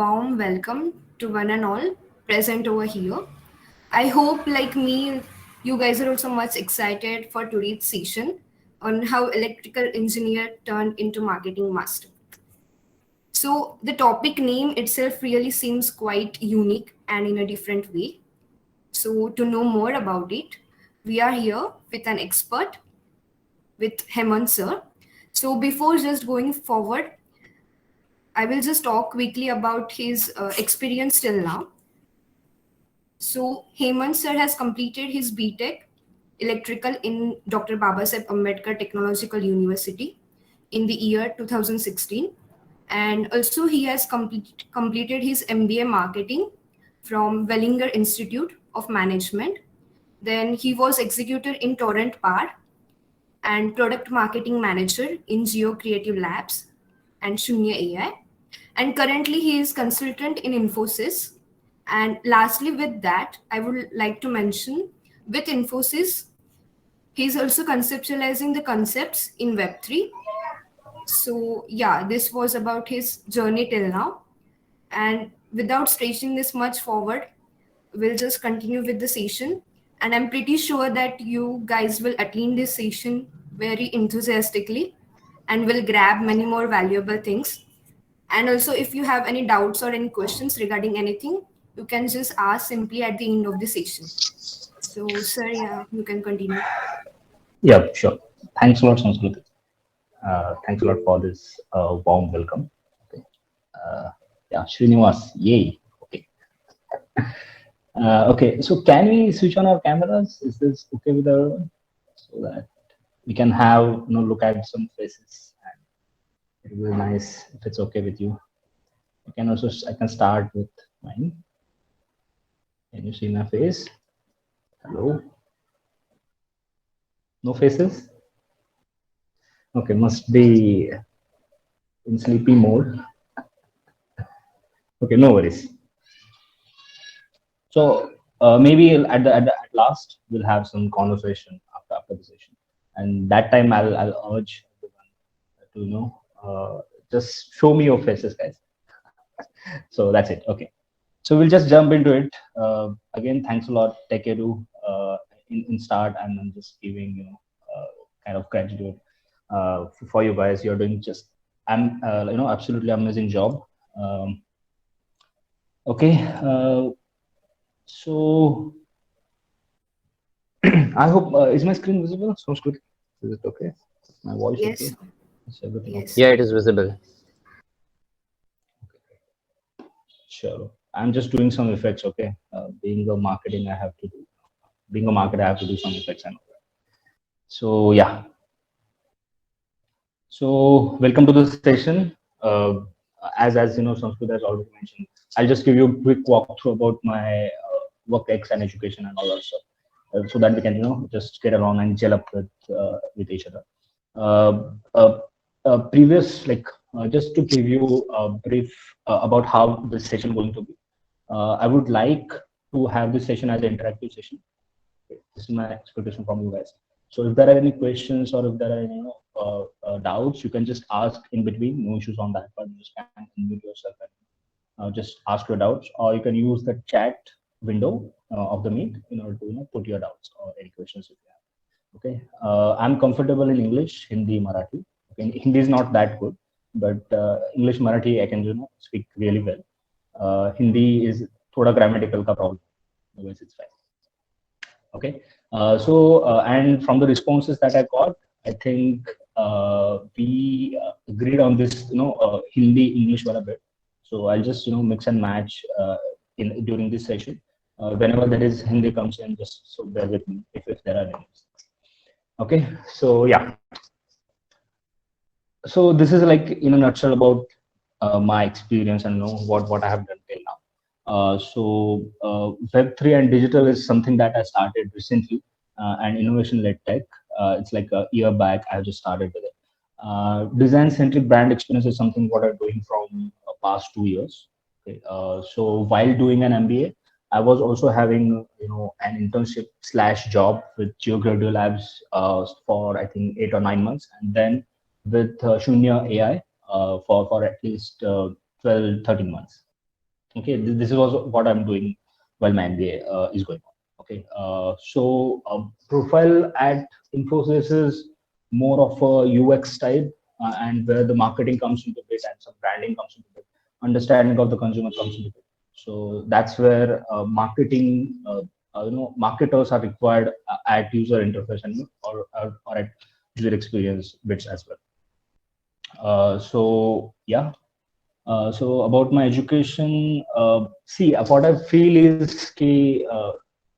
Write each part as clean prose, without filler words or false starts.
warm welcome to one and all present over here. I hope, like me, you guys are also much excited for today's session on how electrical engineer turned into marketing master. So, the topic name itself really seems quite unique and in a different way. So, to know more about it, we are here with an expert, with Hemant sir. So, before just going forward, I will just talk quickly about his experience till now. So Hemant sir has completed his BTech electrical in Dr. Babasaheb Ambedkar Technological University in the year 2016, and also he has completed his MBA marketing from Wellinger Institute of Management. Then he was executive in Torrent Power and product marketing manager in Geo Creative Labs and Shunya AI. And currently he is consultant in Infosys. And lastly, with that, I would like to mention with Infosys, he's also conceptualizing the concepts in Web3. So yeah, this was about his journey till now. And without stretching this much forward, we'll just continue with the session. And I'm pretty sure that you guys will attend this session very enthusiastically and will grab many more valuable things. And also, if you have any doubts or any questions regarding anything, you can just ask simply at the end of the session. So, sir, yeah, you can continue. Yeah, sure. Thanks a lot, Sanskrit. Thanks a lot for this warm welcome. Okay. Yeah, Srinivas, yay. Okay. Okay, so can we switch on our cameras? Is this okay with everyone? So that we can have look at some faces. And it will be nice if it's okay with you. I can start with mine. Can you see my face? Hello. No faces. Okay, must be in sleepy mode. Okay, no worries. So maybe at last we'll have some conversation after the session, and that time I'll urge everyone to just show me your faces, guys. So that's it. Okay. So we'll just jump into it. Again, thanks a lot, TechEdu. In start, and I'm just giving kind of gratitude for you guys. You're doing just absolutely amazing job. Okay. So I hope is my screen visible? Sounds good. Is it okay? My voice Yes. okay? Is everything okay? Yes. Yeah, it is visible. Sure. I'm just doing some effects. Okay. Being a marketing, I have to do. Being a marketer, I have to do some effects and all that. So yeah. So welcome to the session. As you know, Sanskrit has already mentioned. I'll just give you a quick walkthrough about my work ex and education and all that stuff, so that we can just get along and gel up with each other. Previous just to give you a brief about how this session going to be. I would like to have this session as an interactive session. Okay. This is my expectation from you guys. So if there are any questions or if there are any doubts, you can just ask in between. No issues on that, but you just can unmute yourself and just ask your doubts, or you can use the chat window of the meet in order to put your doubts or any questions if you have. Okay, I'm comfortable in English, Hindi, Marathi. Okay, Hindi is not that good, but English, Marathi I can speak really well. Hindi is thoda grammatical ka problem. Otherwise, it's fine. Okay, and from the responses that I got, I think we agreed on this, Hindi English wala bit. So I'll just mix and match during this session. Whenever there is Hindi comes in, just so bear with me if there are any. Okay, so yeah. So this is like in a nutshell about my experience and what I have done till now. Web3 and digital is something that I started recently, and innovation-led tech. It's like a year back I just started with it. Design-centric brand experience is something what I'm doing from past 2 years. Okay. So while doing an MBA, I was also having an internship / job with Geocreative Labs for I think 8 or 9 months, and then with Shunya AI for at least 12, 13 months. Okay, this is also what I'm doing while my MBA is going on. Okay, so profile at Infosys is more of a UX type, and where the marketing comes into it and some branding comes into it, understanding of the consumer comes into it. So that's where marketers are required at user interface and or at user experience bits as well. So yeah, so about my education, see, what I feel is कि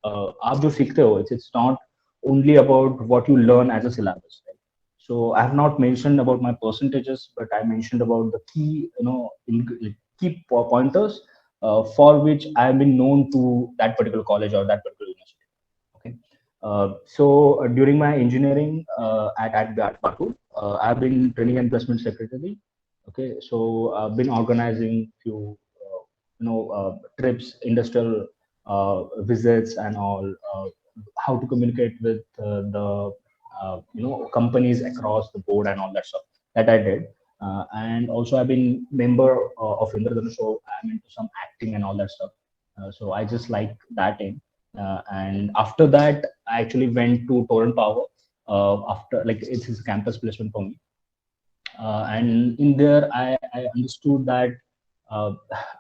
आप जो सीखते हो, it's not only about what you learn as a syllabus, right? So I have not mentioned about my percentages, but I mentioned about the key, like, key pointers for which I have been known to that particular college or that particular university. Okay. So during my engineering at Baku, I've been training and placement secretary. Okay, so I've been organizing few trips, industrial visits, and all. How to communicate with the companies across the board and all that stuff that I did. And also I've been member of Indradhanush, so I'm into some acting and all that stuff. So I just like that in. And after that, I actually went to Torrent Power. After, like, it's his campus placement for me, and in there I understood that uh,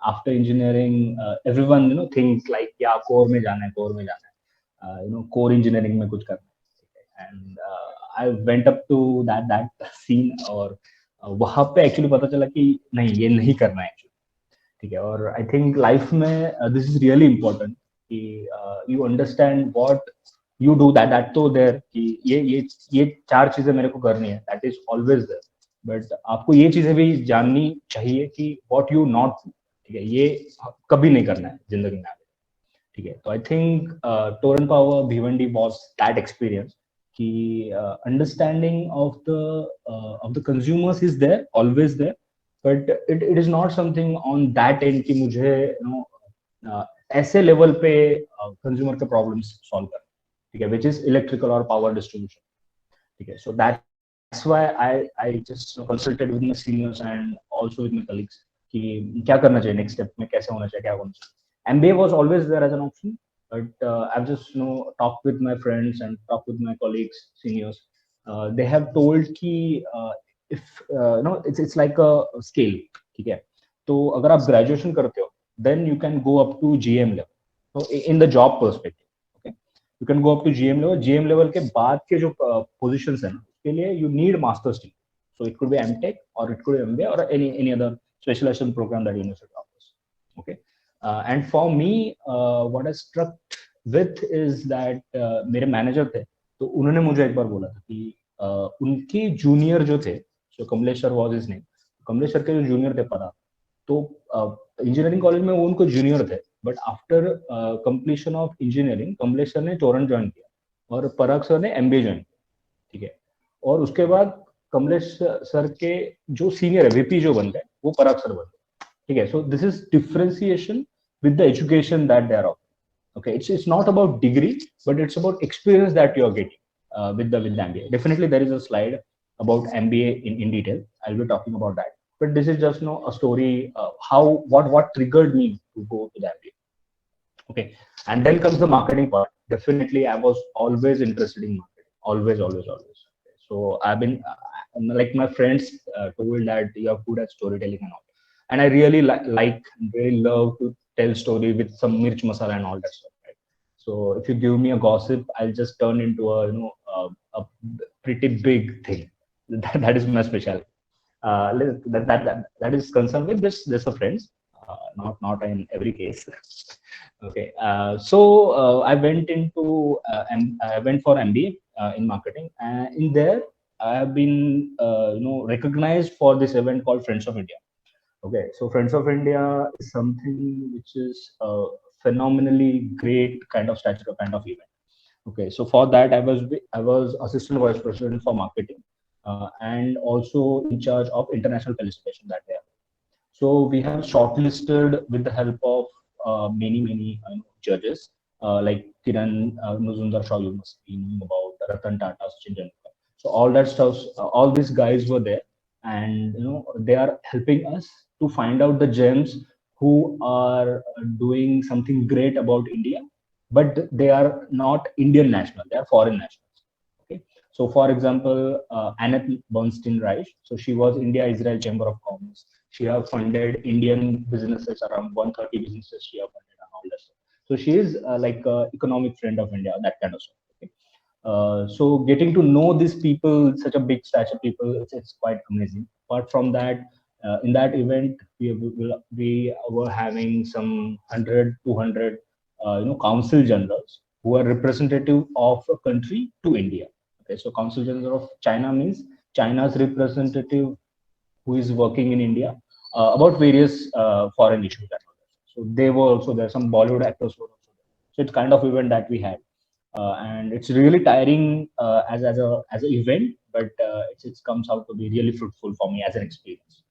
after engineering, everyone thinks like, yeah, core में जाना है, core में जाना है, core engineering में कुछ करना है. And I went up to that scene, और वहां पे एक्चुअली पता चला कि नहीं, ये नहीं करना है actually. ठीक है. और आई थिंक लाइफ में दिस इज रियली इम्पोर्टेंट कि you understand what you do, that तो देयर कि ये चार चीजें मेरे को करनी है, that is always there. But आपको ये चीजें भी जाननी चाहिए कि व्हाट यू नॉट डू. ठीक है, ये कभी नहीं करना है जिंदगी में. ठीक है. तो I think Torrent Power Bhiwandi was that experience कि understanding of the consumers is there, always there. But it is not something on that end कि मुझे ऐसे लेवल पे कंज्यूमर के प्रॉब्लम्स सॉल्व करना. ठीक है, विच इज इलेक्ट्रिकल और पावर डिस्ट्रीब्यूशन. ठीक है. So that's why I just consulted with my seniors and also with my colleagues कि क्या करना चाहिए नेक्स्ट स्टेप में, कैसे होना चाहिए, क्या होना चाहिए. MBA was always there as an option, but I've just talked with my friends and talked with my colleagues, seniors. They have told कि if it's like a scale. ठीक है. तो अगर आप ग्रेजुएशन करते हो, then you can go up to GM level. So in the job perspective, okay, you can go up to GM level. GM level के बाद के जो positions हैं, उसके लिए you need master's degree. So it could be MTech or it could be MBA or any other specialization program that university offers. Okay. And for me, what I struck with is that मेरे manager थे, तो उन्होंने मुझे एक बार बोला था कि उनके जूनियर जो थे, जो Kamleshwar was his name, Kamleshwar के जो जूनियर थे पराग, तो इंजीनियरिंग कॉलेज में वो उनको जूनियर थे. But after completion of engineering Kamleshwar ने टोरंट ज्वाइन किया और पराग सर ने MBA ज्वाइन किया. ठीक है. और उसके बाद कमलेश सर के जो सीनियर है, VP जो बन गए, वो पराग सर बन गए. ठीक है. So this is differentiation with the education that they are offering. Okay, it's not about degree, but it's about experience that you are getting with the MBA. Definitely, there is a slide about MBA in detail. I'll be talking about that. But this is just a story how what triggered me to go to the MBA. Okay, and then comes the marketing part. Definitely, I was always interested in marketing. Always, always, always. Okay. So I've been like my friends told that you are good at storytelling and all, and I really really love to tell story with some mirch masala and all that stuff. Right? So if you give me a gossip, I'll just turn into a pretty big thing. That is my specialty. That is concerned with this of friends, not in every case. Okay, so I went into I went for MBA in marketing, and in there I have been recognized for this event called Friends of India. Okay, so Friends of India is something which is a phenomenally great kind of stature, kind of event. Okay, so for that I was assistant vice president for marketing, and also in charge of international felicitation that day. So we have shortlisted with the help of many judges like Kiran Mazumdar Shaw, you must be knowing about Ratan Tata, Sachin Tendulkar. So all that stuff, all these guys were there, and they are helping us to find out the gems who are doing something great about India, but they are not Indian national; they are foreign nationals. Okay, so for example, Annette Bernstein Reich. So she was India-Israel Chamber of Commerce. She have funded Indian businesses, around 130 businesses. She have funded and all that stuff. So she is like a economic friend of India, that kind of stuff. Okay? So getting to know these people, such a big stature people, it's quite amazing. Apart from that, in that event, we were having some 100, 200, council generals who are representative of a country to India. Okay, so Council General of China means China's representative who is working in India about various foreign issues and all that. So they were also there. Some Bollywood actors were also there. So it's kind of event that we had, and it's really tiring as an event, but it comes out to be really fruitful for me as an experience.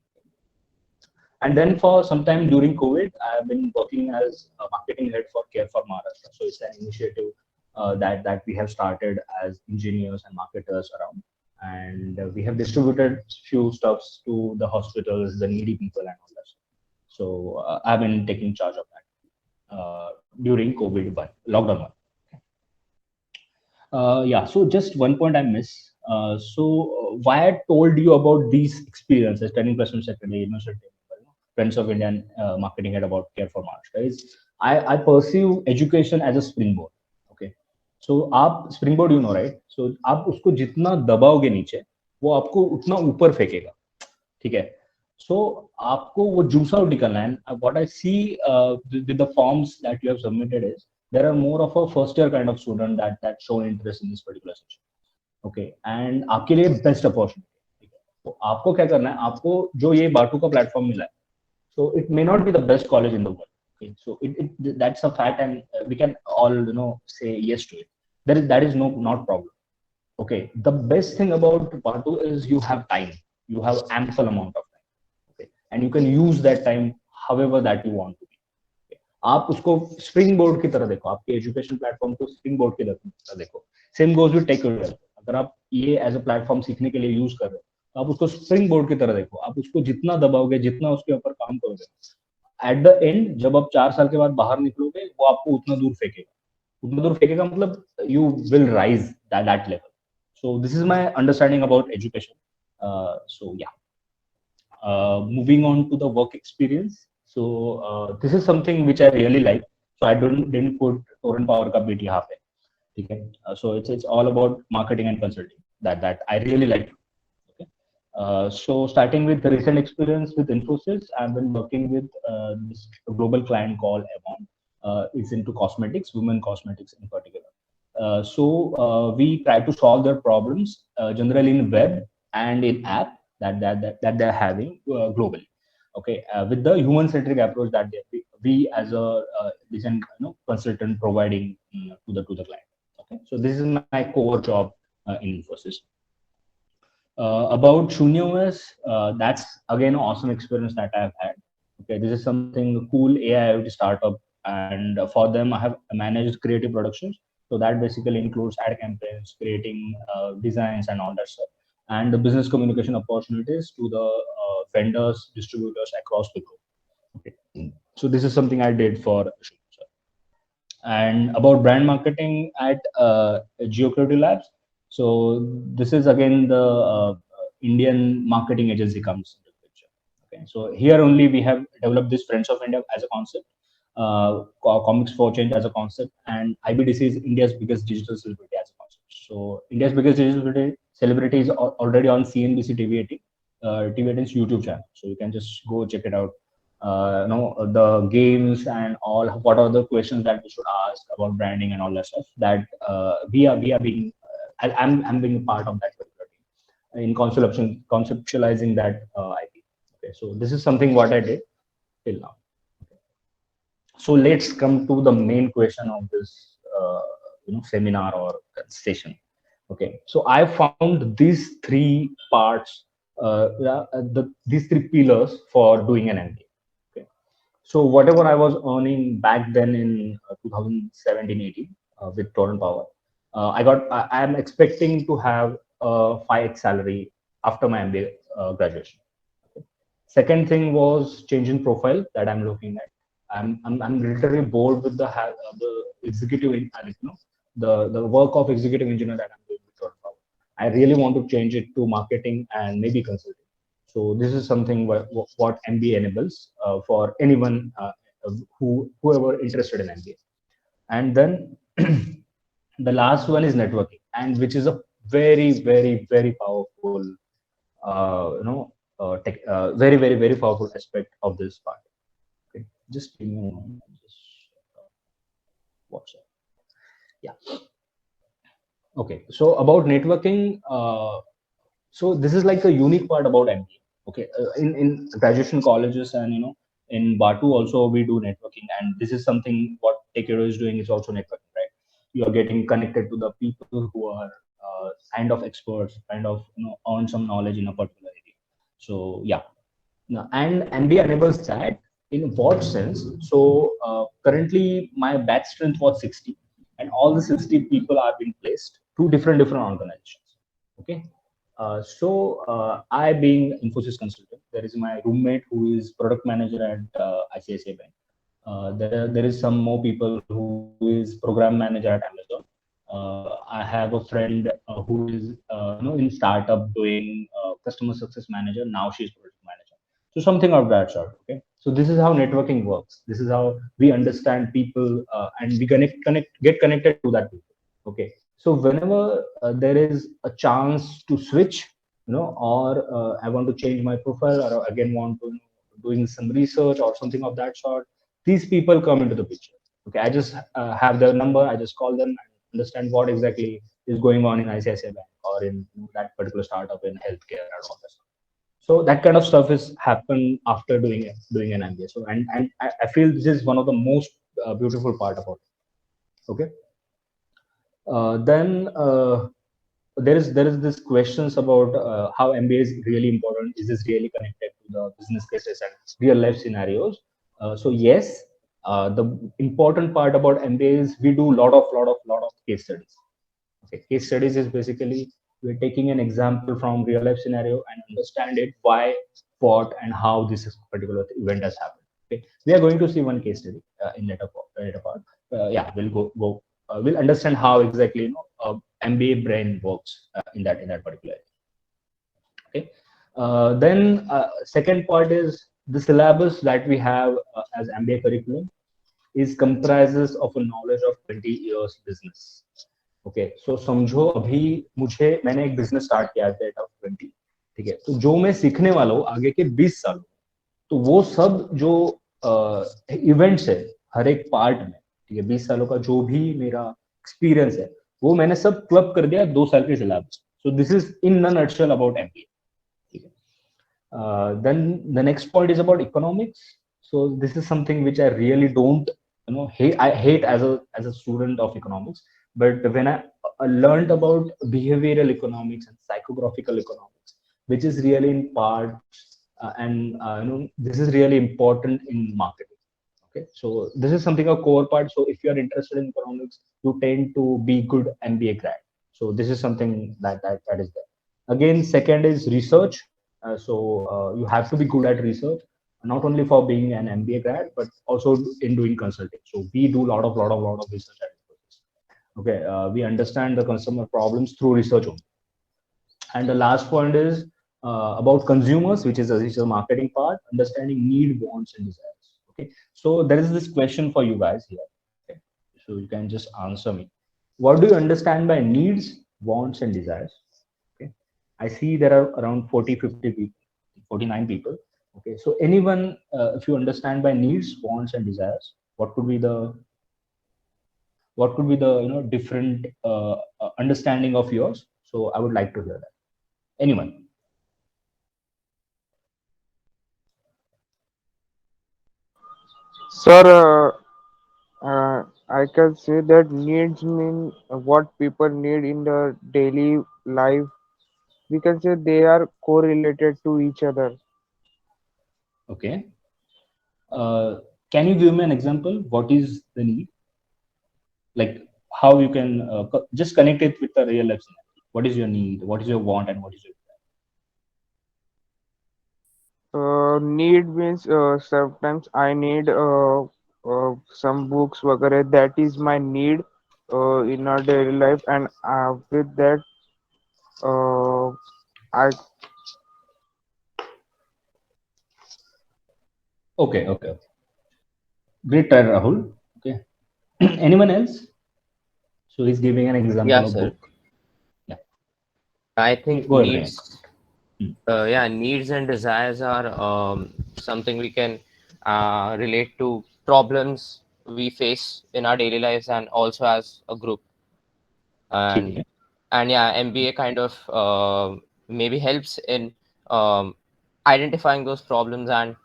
And then for some time during COVID, I've been working as a marketing head for Care for Maharashtra. So it's an initiative that we have started as engineers and marketers around, and we have distributed few stuffs to the hospitals, the needy people, and all that. So I've been taking charge of that during COVID one lockdown one. Yeah, so just one point I miss. Why I told you about these experiences, turning placement secretary, university, Friends of Indian marketing head about Care for Maharashtra is I perceive education as a springboard. Okay, so आप springboard you know right? So आप उसको जितना दबाओगे नीचे, वो आपको उतना ऊपर फेंकेगा. ठीक है. So आपको वो juice out निकलना है. And what I see with the forms that you have submitted is there are more of a first year kind of student that shown interest in this particular section. Okay, and आपके लिए best opportunity. तो आपको क्या करना है? आपको जो ये बाटू का प्लेटफॉर्म मिला है, so it may not be the best college in the world. Okay, so that's a fact, and we can all say yes to it. That is no not problem. Okay, the best thing about Batu is you have time. You have ample amount of time. Okay, and you can use that time however that you want to be. Okay. आप उसको spring board की तरह देखो, आपके education platform को springboard की तरह देखो. Same goes with tech. अगर आप ये एज अ प्लेटफॉर्म सीखने के लिए यूज कर रहे हो, तो आप उसको स्प्रिंग बोर्ड की तरह देखो. आप उसको जितना दबाओगे, जितना उसके ऊपर काम करोगे, एट द एंड जब आप 4 साल के बाद बाहर निकलोगे, वो आपको उतना दूर फेंकेगा. उतना दूर फेंकेगा मतलब you will rise that level. So this is my understanding about education. So yeah, moving on to the work experience. So this is something which I really like. So I didn't put Torrent Power ka BT यहाँ पे. ठीक है. So it's all about marketing and consulting that I really like. Okay. So starting with the recent experience with Infosys, I've been working with this global client called Avon. It's into cosmetics, women cosmetics in particular. We try to solve their problems generally in web and in app that they're having globally. Okay, with the human-centric approach that we as a design consultant providing to the client. Okay, so this is my core job in Infosys. About ShunyaOS, that's again an awesome experience that I've had. Okay, this is something cool AI IoT startup, and for them I have managed creative productions. So that basically includes ad campaigns, creating designs and all that stuff, and the business communication opportunities to the vendors, distributors across the globe. Okay, so this is something I did for Shunya. And about brand marketing at GeoCreative Labs. So this is again the Indian marketing agency comes into the picture. Okay, so here only we have developed this Friends of India as a concept, Comics for Change as a concept, and IBDC is India's biggest digital celebrity as a concept. So India's biggest digital celebrity is already on CNBC TV18, TV18's YouTube channel. So you can just go check it out. The games and all, what are the questions that we should ask about branding and all that stuff, that we are being I'm being a part of that particular team in conceptualizing that IP. Okay, so this is something what I did till now. Okay. So let's come to the main question of this seminar or session. Okay, so I found these three parts, these three pillars for doing an MBA. So whatever I was earning back then in 2017-18 with Torrent Power, I am expecting to have a 5x salary after my MBA graduation. Okay. Second thing was change in profile that I'm looking at. I'm literally bored with the executive the work of executive engineer that I'm doing with Power. I really want to change it to marketing and maybe consulting. So this is something what MBA enables for anyone whoever interested in MBA. And then the last one is networking, and which is a very powerful very powerful aspect of this part. Okay, just give me a moment. Just watch it. Yeah. Okay. So about networking, so this is like a unique part about MBA. Okay, in graduation colleges and in Batu also we do networking, and this is something what TechEdu is doing is also networking, right? You are getting connected to the people who are kind of experts, kind of earn some knowledge in a particular area. So yeah. Now, and MBA enables that in what sense? So currently my batch strength was 60, and all the 60 people are being placed to different organizations. Okay. I being Infosys consultant, there is my roommate who is product manager at ICICI Bank. There is some more people who is program manager at Amazon. I have a friend who is in startup doing customer success manager. Now she's project manager. So something of that sort. Okay. So this is how networking works. This is how we understand people and we get connected to that people. Okay. So whenever there is a chance to switch, or I want to change my profile, or again want to doing some research or something of that sort, these people come into the picture. Okay, I just have their number. I just call them and understand what exactly is going on in ICICI Bank or in that particular startup in healthcare and all that stuff. So that kind of stuff is happen after doing an MBA. So and I feel this is one of the most beautiful part about it. Okay. Then there is this questions about how MBA is really important. Is this really connected to the business cases and real life scenarios? So yes, the important part about MBA is we do lot of case studies. Okay, case studies is basically we're taking an example from real life scenario and understand it why, what, and how this particular event has happened. Okay, we are going to see one case study in later part. Yeah, we'll understand how exactly MBA brain works in that particular area. Okay, then second part is the syllabus that we have as MBA curriculum is comprises of a knowledge of 20 years business. Okay so समझो अभी मैंने एक business start किया है eight of 20. ठीक है, तो जो मैं सीखने वाला हूँ आगे के 20 साल, तो वो सब जो इवेंट्स है हर एक पार्ट में, ठीक है, 20 सालों का जो भी मेरा एक्सपीरियंस है वो मैंने सब क्लब कर दिया 2 साल के syllabus. So this is in a nutshell about MBA. ठीक है, then the next point is about economics. So this is something which I really don't I hate as a student of economics. But when I learned about behavioral economics and psychographical economics, which is really in parts and this is really important in marketing. Okay, so this is something a core part. So if you are interested in economics, you tend to be good MBA grad. So this is something that is there. Again, second is research. You have to be good at research, not only for being an MBA grad, but also in doing consulting. So we do lot of research at Infosys. Okay, we understand the customer problems through research only. And the last point is about consumers, which is a marketing part, understanding need, wants, and desires. Okay, so there is this question for you guys here. Okay, so you can just answer me. What do you understand by needs, wants, and desires? Okay, I see there are around 40-50 people, 49 people. Okay, so anyone, if you understand by needs, wants, and desires, what could be the different understanding of yours? So I would like to hear that. Anyone? Sir, I can say that needs mean what people need in the daily life. We can say they are correlated to each other. Okay. Uh, can you give me an example? What is the need? Like how you can just connect it with the real life scenario. What is your need? What is your want? And what is your Need means sometimes I need some books वगैरह, that is my need in our daily life, and with that I Okay, okay, okay. Great try, Rahul. Okay. Anyone else? So he's giving an example Yeah, of sir. book. Yeah. I Yeah, think go ahead, Priyank. needs, Hmm. yeah, needs and desires are something we can relate to problems we face in our daily lives and also as a group. ठीक And है. yeah, MBA kind of maybe helps in um, identifying those problems and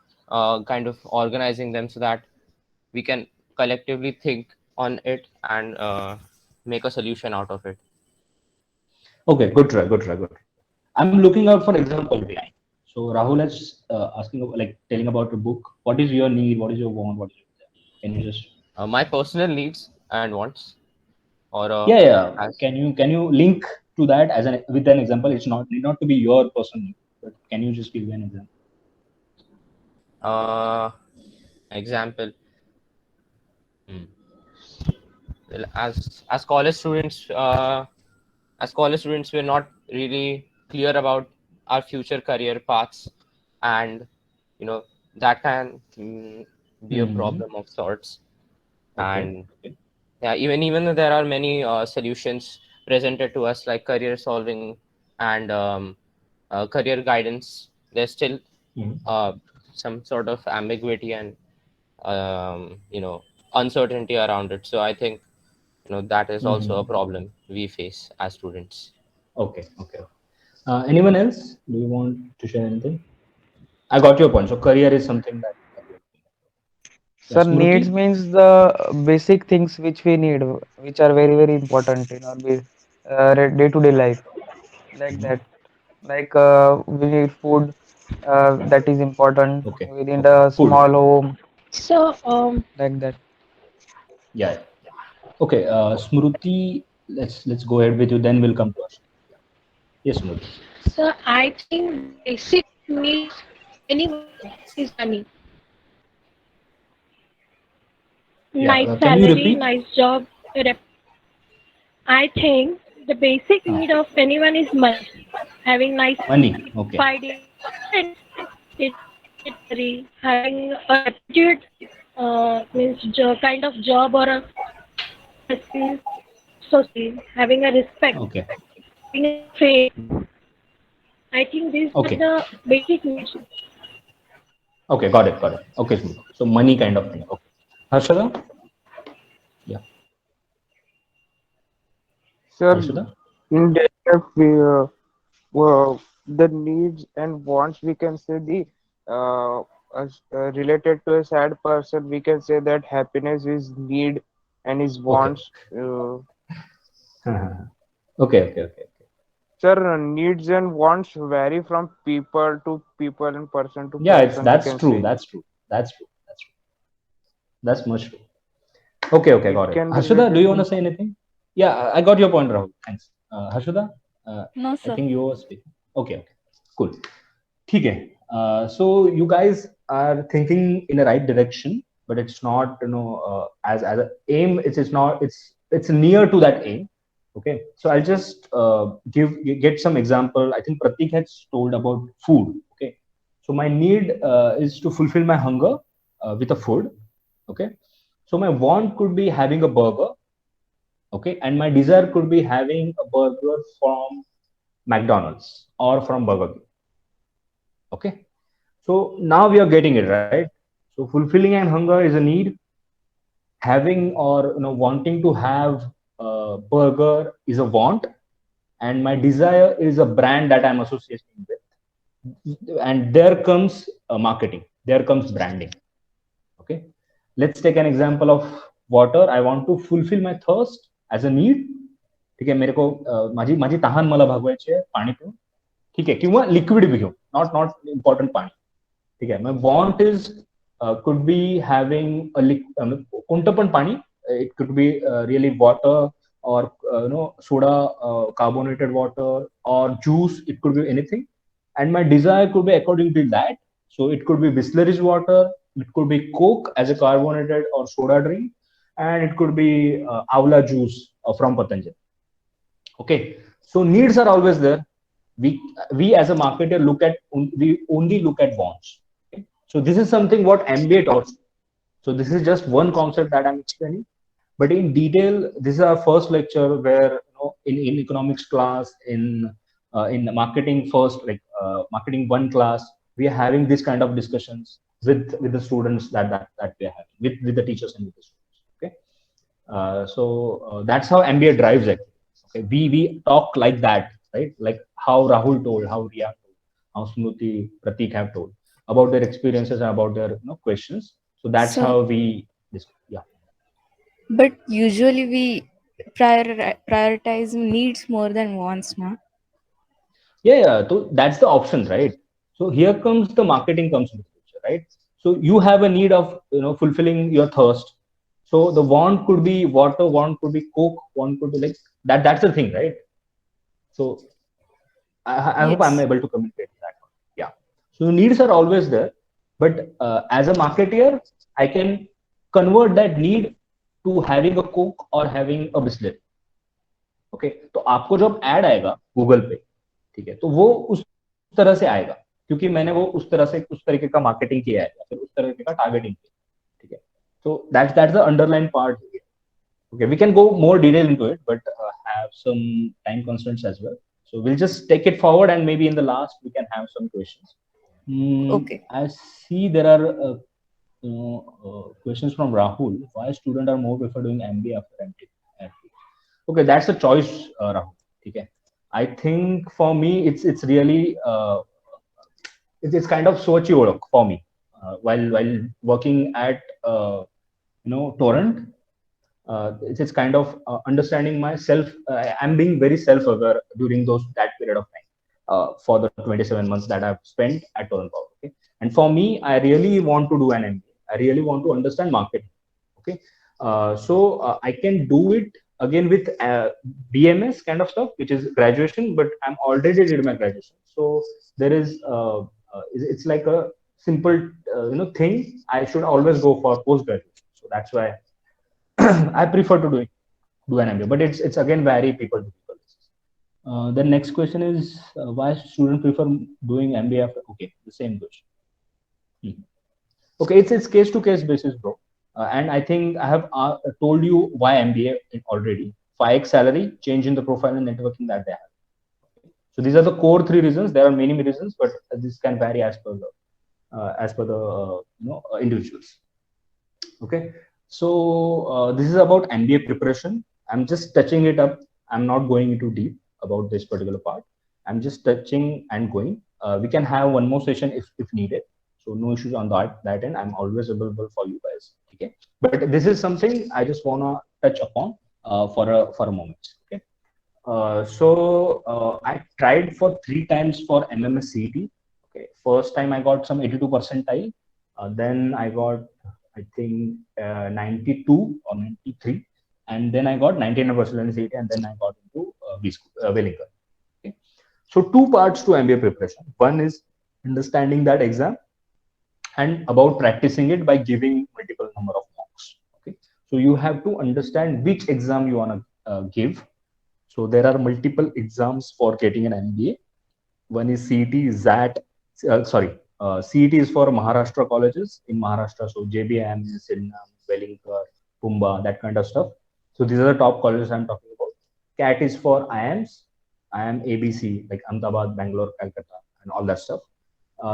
kind of organizing them so that we can collectively think on it and make a solution out of it. Okay, good try, good try, good try. I'm looking out for example behind. So Rahul is asking, like telling about a book. What is your need? What is your want? What is your desire? Can you just? My personal needs and wants, or Yeah, yeah. as Can you link to that as an with an example? It's not need not to be your personal need, but can you just give me an example? uh, example. Hmm. Well, as college students, we're not really clear about our future career paths, and you know that can be a Hmm. problem of sorts. Okay. And Okay. yeah, even though there are many solutions presented to us like career solving and career guidance, there's still Hmm. uh, some sort of ambiguity and uncertainty around it. So I think that is also a Hmm. problem we face as students. Okay. Okay. Anyone else? Do you want to share anything? I got your point. So career is something that you're looking at. Yeah, sir, needs Smruti. means the basic things which we need, which are very very important in our day-to-day life, like Mhm. that. Like we need food, that is important Okay. within Okay. the Food. small home, So, like that. Yeah. Yeah. Okay. Smruti, let's go ahead with you. Then we'll come to us. Yeah. Yes, Smruti. so I think the basic need of anyone is money. Yeah. Nice Can you salary, repeat? nice job. I think the basic Ah, need of anyone is money. Having nice money. salary, Okay. providing, it's necessary. Having a reputed means kind of job or a skills society. Having a respect, Okay. having a fame. I think these are Okay. the basic needs. Okay. Got it. Got it. Okay, Smruti. So money kind of thing. Okay. Harshada. Yeah. Sir, Harshada. in daily life, the needs and wants, we can say the related to a sad person, we can say that happiness is need and is Okay. wants. Okay. Okay. Okay. Sir, needs and wants vary from people to people and person to Yeah. It's person, we that's can true. say. That's true. That's true. That's true. That's much true. Okay, okay, It got it. can be Harshada, do you related want to to. say anything? Yeah, I got your point, Rahul. Thanks. Harshada, No, I sir. think you were speaking. Okay, okay, cool. Okay. So you guys are thinking in the right direction, but it's not, as a aim. It's not. It's near to that aim. Okay. So I'll just get some example. I think Pratik has told about food. Okay. So my need is to fulfill my hunger with a food. Okay. So my want could be having a burger. Okay. And my desire could be having a burger from McDonald's or from Burger King. Okay. So now we are getting it right. So fulfilling an hunger is a need. Having or wanting to have a burger is a want, and my desire is a brand that I'm associating with. And there comes marketing. There comes branding. Okay. Let's take an example of water. I want to fulfill my thirst as a need. ठीक आहे मेरे को माझी माझी तहान मला भागवायची आहे पाणी पिऊन ठीक आहे किंवा लिक्विड बी घेऊन नॉट नॉट इम्पॉर्टंट पाणी ठीक आहे मग want is could be having कोणतं पण पाणी it could be really water or soda carbonated water or juice, it could be anything, and my desire could be according to that. So it could be Bissleri's water, it could be Coke as a carbonated or soda drink, and it could be Avla juice from Patanjali. Okay, so needs are always there. We as a marketer we only look at wants. Okay? So this is something what MBA taught. So this is just one concept that I'm explaining. But in detail, this is our first lecture where in economics class, in marketing first, like marketing one class, we are having this kind of discussions with the students that we are having with the teachers and with the students. Okay, that's how MBA drives it. Okay, we talk like that, right? Like how Rahul told, how Riya told, how Smruti, Pratik have told about their experiences and about their questions. So that's So, how we discuss. Yeah. but usually we prioritize needs more than wants, na? Yeah. So that's the option, right? So here comes the marketing comes into the picture, right? So you have a need of fulfilling your thirst. So the want could be water, want could be Coke, want could be like that. That's the thing, right? So I hope I'm Yes. able to communicate that one. Yeah. So needs are always there, but as a marketeer, I can convert that need to having a Coke or having a Bisleri. Okay तो आपको जब add आएगा Google पे, ठीक है, तो वो उस तरह से आएगा क्योंकि मैंने वो उस तरह से उस तरीके का मार्केटिंग किया है या फिर उस तरीके का टारगेटिंग किया, ठीक है. So that's the underlying part here. Okay, we can go more detail into it, but have some time constraints as well. So we'll just take it forward, and maybe in the last we can have some questions. Okay. I see there are questions from Rahul. Why students are more prefer doing MBA after MTech? Okay, that's a choice, Rahul. Okay, I think for me it's really it's kind of sochi work for me while working at Torrent. It's kind of understanding myself. I'm being very self-aware during that period of time for the 27 months that I've spent at Torrent Power. Okay, and for me, I really want to do an MBA. I really want to understand marketing. Okay, so I can do it again with BMS kind of stuff, which is graduation, but I'm already did my graduation. So there is it's like a simple thing. I should always go for post graduation. So that's why I prefer to do an MBA, but it's again vary people to people. The next question is why students prefer doing MBA after? Okay, the same question. Okay, it's case to case basis, bro. And I think I have told you why MBA already. 5x salary, change in the profile and networking that they have. So these are the core three reasons. There are many reasons, but this can vary as per the individuals. Okay, so this is about MBA preparation. I'm just touching it up. I'm not going into deep about this particular part. I'm just touching and going. We can have one more session if needed. So no issues on that end. I'm always available for you guys. Okay, but this is something I just wanna touch upon for a moment. Okay. I tried for 3 times for MMS CET. Okay, first time I got some 82 percentile. Then I got I think 92 or 93, and then I got 99% in CET, and then I got into Wellington. Okay. So 2 parts to MBA preparation. One is understanding that exam, and about practicing it by giving multiple number of mocks. Okay, so you have to understand which exam you want to give. So there are multiple exams for getting an MBA. One is CET, ZAT. CET is for Maharashtra colleges in Maharashtra. So JBM, Sinnam, Wellington, Pumba, that kind of stuff. So these are the top colleges I'm talking about. CAT is for IIMs, IIM ABC, like Ahmedabad, Bangalore, Calcutta, and all that stuff.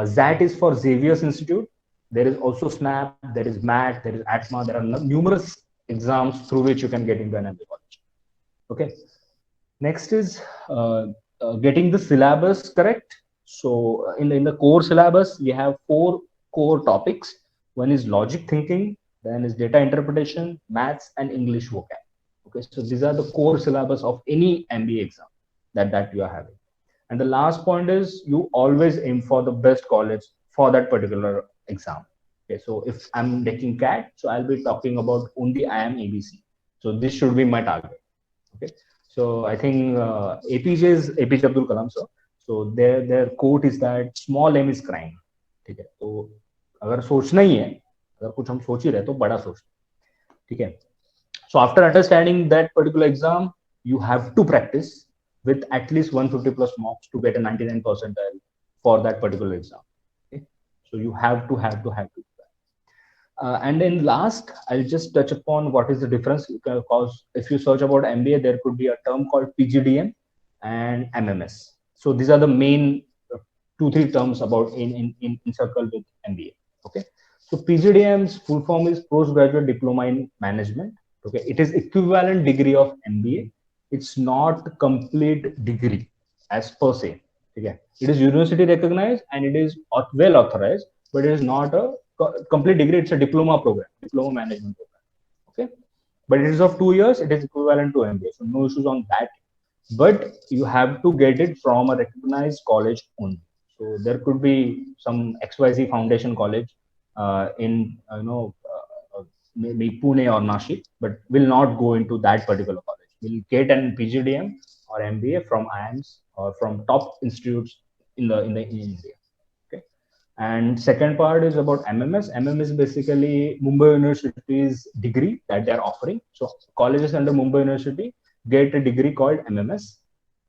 ZAT is for Xavier's Institute. There is also SNAP, there is MAT, there is ATMA. There are numerous exams through which you can get into an MBA college. Okay. Next is getting the syllabus correct. So in the core syllabus, we have 4 core topics. One is logic thinking, then is data interpretation, maths, and English vocab. Okay, so these are the core syllabus of any MBA exam that you are having. And the last point is you always aim for the best college for that particular exam. Okay, so if I'm taking CAT, so I'll be talking about only IIM ABC. So this should be my target. Okay. So I think APJ is APJ Abdul Kalam sir. So their quote is that small m is crime. ठीक है, तो अगर सोचना ही है, अगर कुछ हम सोच ही रहे तो बड़ा सोच, ठीक है. So after understanding that particular exam, you have to practice with at least 150 plus marks to get a 99 percentile for that particular exam. Okay? So you have to. And in last, I'll just touch upon what is the difference. Because if you search about MBA, there could be a term called PGDM and MMS. So these are the main 2-3 terms about in circle with MBA. Okay. So PGDM's full form is postgraduate diploma in management. Okay. It is equivalent degree of MBA. It's not complete degree as per se. Okay. It is university recognized and it is well authorized, but it is not a complete degree. It's a diploma program, diploma management program. Okay, but it is of 2 years. It is equivalent to MBA, so no issues on that. But you have to get it from a recognized college only. So there could be some XYZ Foundation College in maybe Pune or Nashik, but will not go into that particular college. We'll get an PGDM or MBA from IIMs or from top institutes in India. Okay. And second part is about MMS. MMS is basically Mumbai University's degree that they're offering. So colleges under Mumbai University get a degree called MMS.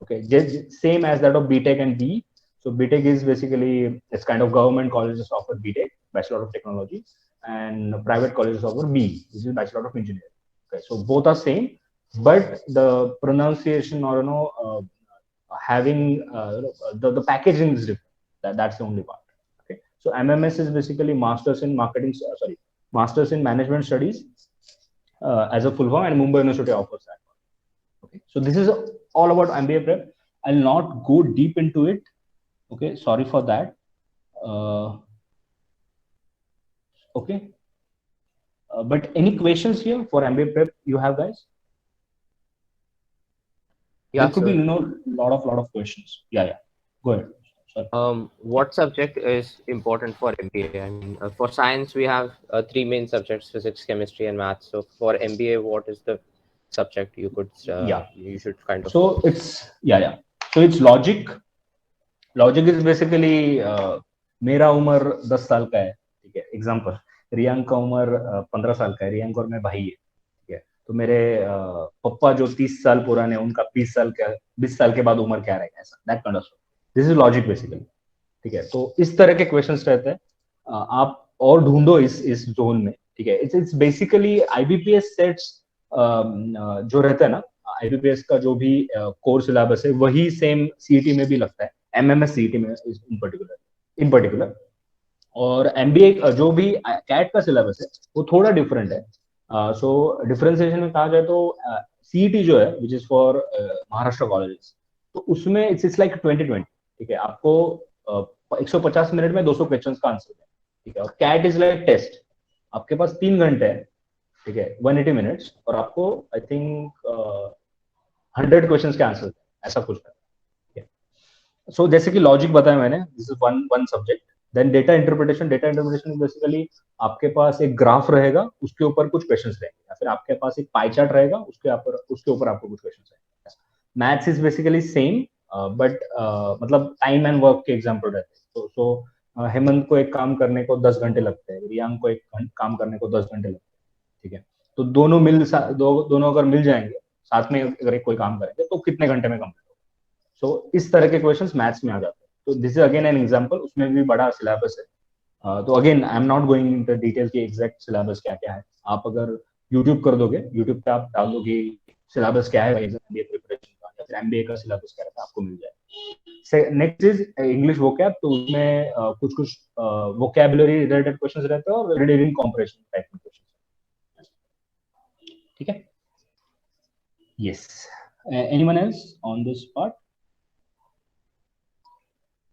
Okay, just same as that of BTech and BE. So BTech is basically it's kind of government colleges offer BTech, Bachelor of Technology, and private colleges offer BE, which is Bachelor of Engineering. Okay, so both are same, but the pronunciation or having the packaging is different. That's the only part. Okay. So MMS is basically Masters in Marketing, Masters in Management Studies as a full form, and Mumbai University offers that. Okay. So this is all about MBA prep. I'll not go deep into it. Okay. Sorry for that. Okay. But any questions here for MBA prep you have, guys? Yeah, there could be sir. lot of questions. Yeah. Go ahead. Sorry. What subject is important for MBA? I mean, for science, we have three main subjects: physics, chemistry, and maths. So for MBA, what is the subject Yeah. you should kind of? So it's So it's logic. Logic is basically मेरा उम्र 10 साल का है, ठीक है. Example, रियांक का उम्र 15 साल का है. रियांक और मैं भाई है, ठीक है. तो मेरे पप्पा जो 30 साल पुराने, उनका 20 साल के बाद उम्र क्या रहेगा, ऐसा that kind of. This is logic basically, ठीक है. तो इस तरह के क्वेश्चंस रहते हैं. आप और ढूंढो इस जोन में, ठीक है. इट्स बेसिकली आईबीपीएस सेट्स जो रहता है ना, आईबीपीएस का जो भी कोर सिलेबस है वही सेम सीईटी में भी लगता है, एमएमएस सीईटी में इन पर्टिकुलर. और एमबीए जो भी कैट का सिलेबस है वो थोड़ा डिफरेंट है. सो डिफरेंशिएशन में कहा जाए तो सीईटी जो है विच इज फॉर महाराष्ट्र कॉलेजेस, तो उसमें इट्स लाइक 2020, ठीक है. आपको 150 मिनट में 200 क्वेश्चंस का आंसर है, ठीक है. और कैट इज लाइक टेस्ट, आपके पास 3 घंटे है, ठीक है, 180 मिनट्स, और आपको आई थिंक 100 क्वेश्चन के आंसर, ऐसा कुछ है. सो जैसे कि लॉजिक बताया मैंने, this is one subject. Then data interpretation basically आपके पास एक ग्राफ रहेगा, उसके ऊपर कुछ क्वेश्चंस रहेंगे, या फिर आपके पास एक पाई चार्ट रहेगा, उसके ऊपर आपको कुछ क्वेश्चंस रहेंगे. Maths is basically same, but मतलब टाइम एंड वर्क के एग्जाम्पल रहते हैं. तो हेमंत को एक काम करने को 10 घंटे लगते हैं, रियांक को एक काम करने को 10 घंटे लगते हैं, ठीक है. तो दोनों अगर मिल जाएंगे साथ में, अगर कोई काम करेंगे तो कितने घंटे में कंप्लीट होगा. सो इस तरह के क्वेश्चंस मैथ्स में आ जाते हैं. तो this is again an example, उसमें भी बड़ा सिलेबस है. तो again I am not going into detail की एग्जैक्ट सिलेबस क्या क्या है. आप अगर यूट्यूब कर दोगे, यूट्यूब पे आप डाल दोगे सिलेबस क्या है एमबीए प्रिपरेशन का, या फिर एमबीए का सिलेबस क्या रहता है, आपको मिल जाएगा. Next is English vocab. तो उसमें कुछ वोकैबुलरी रिलेटेड क्वेश्चंस रहते हैं और रीडिंग कॉम्प्रिहेंशन टाइप के क्वेश्चन, ठीक है. Yes. Anyone else on this part?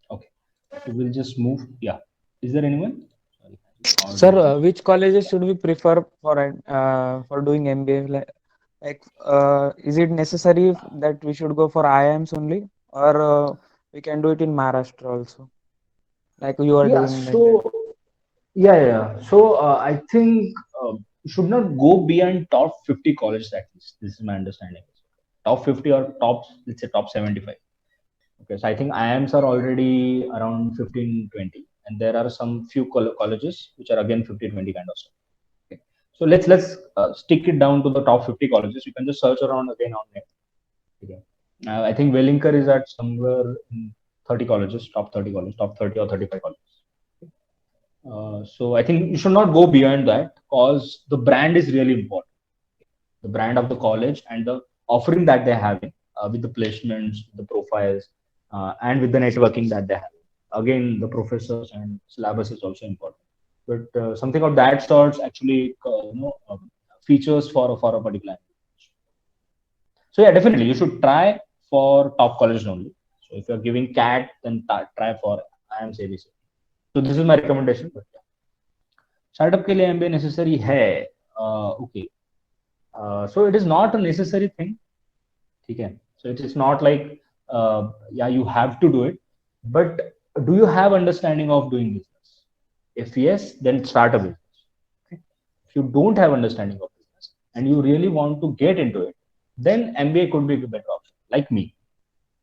Okay. So we'll just move. Yeah. Is there anyone? Sorry. Sir, which colleges should we prefer for doing MBA? Is it necessary that we should go for IIMs only, or we can do it in Maharashtra also, like you are doing? So I think you should not go beyond top 50 colleges at least. This is my understanding. Top 50 or let's say top 75. Okay, so I think IIMs are already around 15-20. and there are some few colleges which are again 50-20 kind of stuff. Okay. So let's stick it down to the top 50 colleges. You can just search around again on net. Okay. I think Wellinger is at somewhere in 30 colleges, top 30 colleges, top 30 or 35 colleges. So I think you should not go beyond that because the brand is really important. The brand of the college and the offering that they're having with the placements, the profiles, and with the networking that they have. Again, the professors and syllabus is also important. But something of that sort actually, features for a particular. So yeah, definitely you should try for top colleges only. So if you're giving CAT, then try for IIMs ABC. So this is my recommendation. But yeah. Startup के लिए MBA necessary है. Okay. So it is not a necessary thing. Okay. So it is not like yeah, you have to do it. But do you have understanding of doing business? If yes, then start a business. Okay. If you don't have understanding of business and you really want to get into it, then MBA could be a better option. Like me.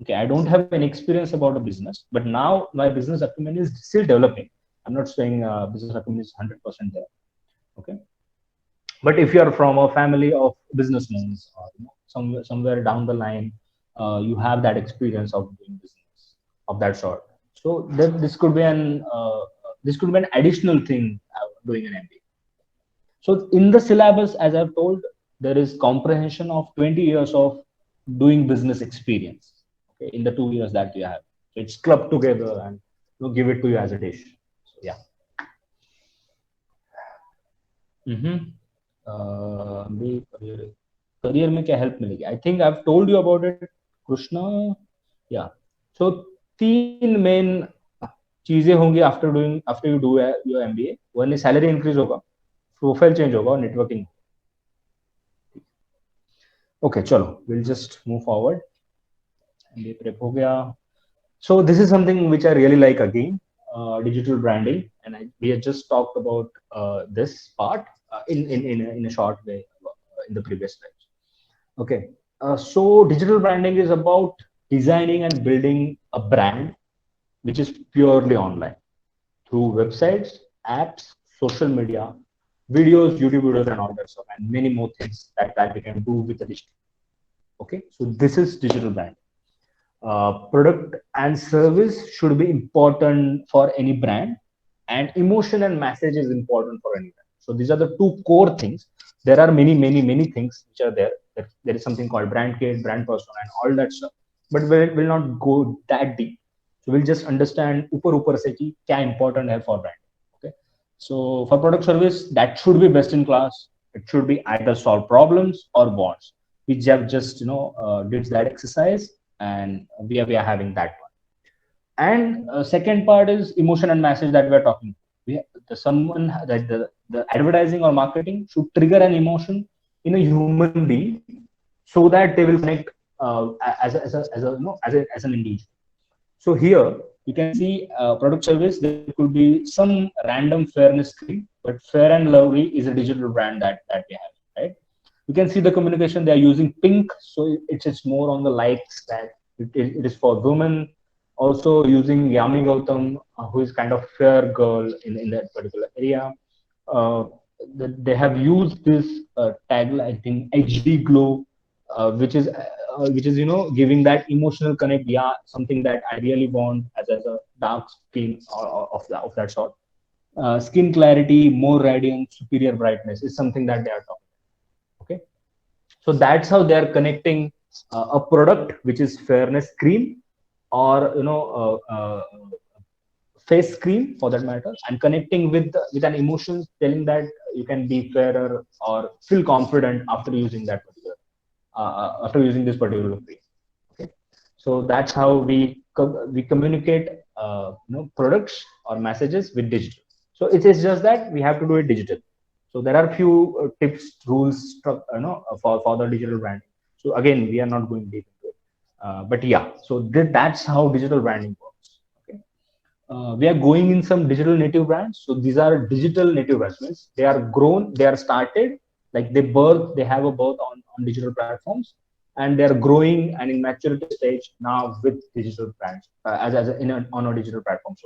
Okay, I don't have any experience about a business, but now my business acumen is still developing. I'm not saying business acumen is 100% there. Okay, but if you are from a family of businessmen or somewhere down the line, you have that experience of doing business of that sort. So this could be an additional thing doing an MBA. So in the syllabus, as I've told, there is comprehension of 20 years of doing business experience. Okay, in the 2 years that you have, so it's clubbed together and give it to you as a dish. So yeah. Career में क्या help मिलेगी? I think I've told you about it, Krishna. Yeah. So 3 main चीजें होंगी after you do your MBA. One is salary increase होगा, profile change होगा और networking. Okay, चलो, we'll just move forward. MBA prep हो गया. So this is something which I really like again, digital branding, and we had just talked about this part in a short way in the previous slides. Okay, so digital branding is about designing and building a brand which is purely online through websites, apps, social media, videos, YouTube videos, and all that stuff, and many more things that we can do with the digital. Okay, so this is digital branding. Product and service should be important for any brand, and emotion and message is important for any brand. So these are the two core things. There are many things which are there. There is something called brand kit, brand persona, and all that stuff. But we'll not go that deep. So we'll just understand ऊपर से कि क्या important है for brand. Okay. So for product service, that should be best in class. It should be either solve problems or bonds. We have just did that exercise, and we are having that one. And second part is emotion and message that we're talking. The advertising or marketing should trigger an emotion in a human being so that they will connect as an individual. So here you can see product service. There could be some random fairness screen, but Fair and Lovely is a digital brand that we have, right? You can see the communication they are using pink, so it's more on the likes that it is for women. Also using Yami Gautam, who is kind of fair girl in that particular area. They have used this tag, I think HD glow, which is giving that emotional connect. Yeah, something that I really want as a dark skin of that sort. Skin clarity, more radiance, superior brightness is something that they are talking. Okay, so that's how they are connecting a product which is fairness cream or face cream for that matter, and connecting with an emotion, telling that you can be fairer or feel confident after using that particular after using this particular cream. Okay, so that's how we communicate products or messages with digital. So it is just that we have to do it digital. So there are few tips, rules, for the digital branding. So again, we are not going deep into it, but yeah. So that's how digital branding works. Okay, we are going in some digital native brands. So these are digital native brands. Means they are grown, they are started, like they have a birth on digital platforms, and they are growing and in maturity stage now with digital brands on a digital platform.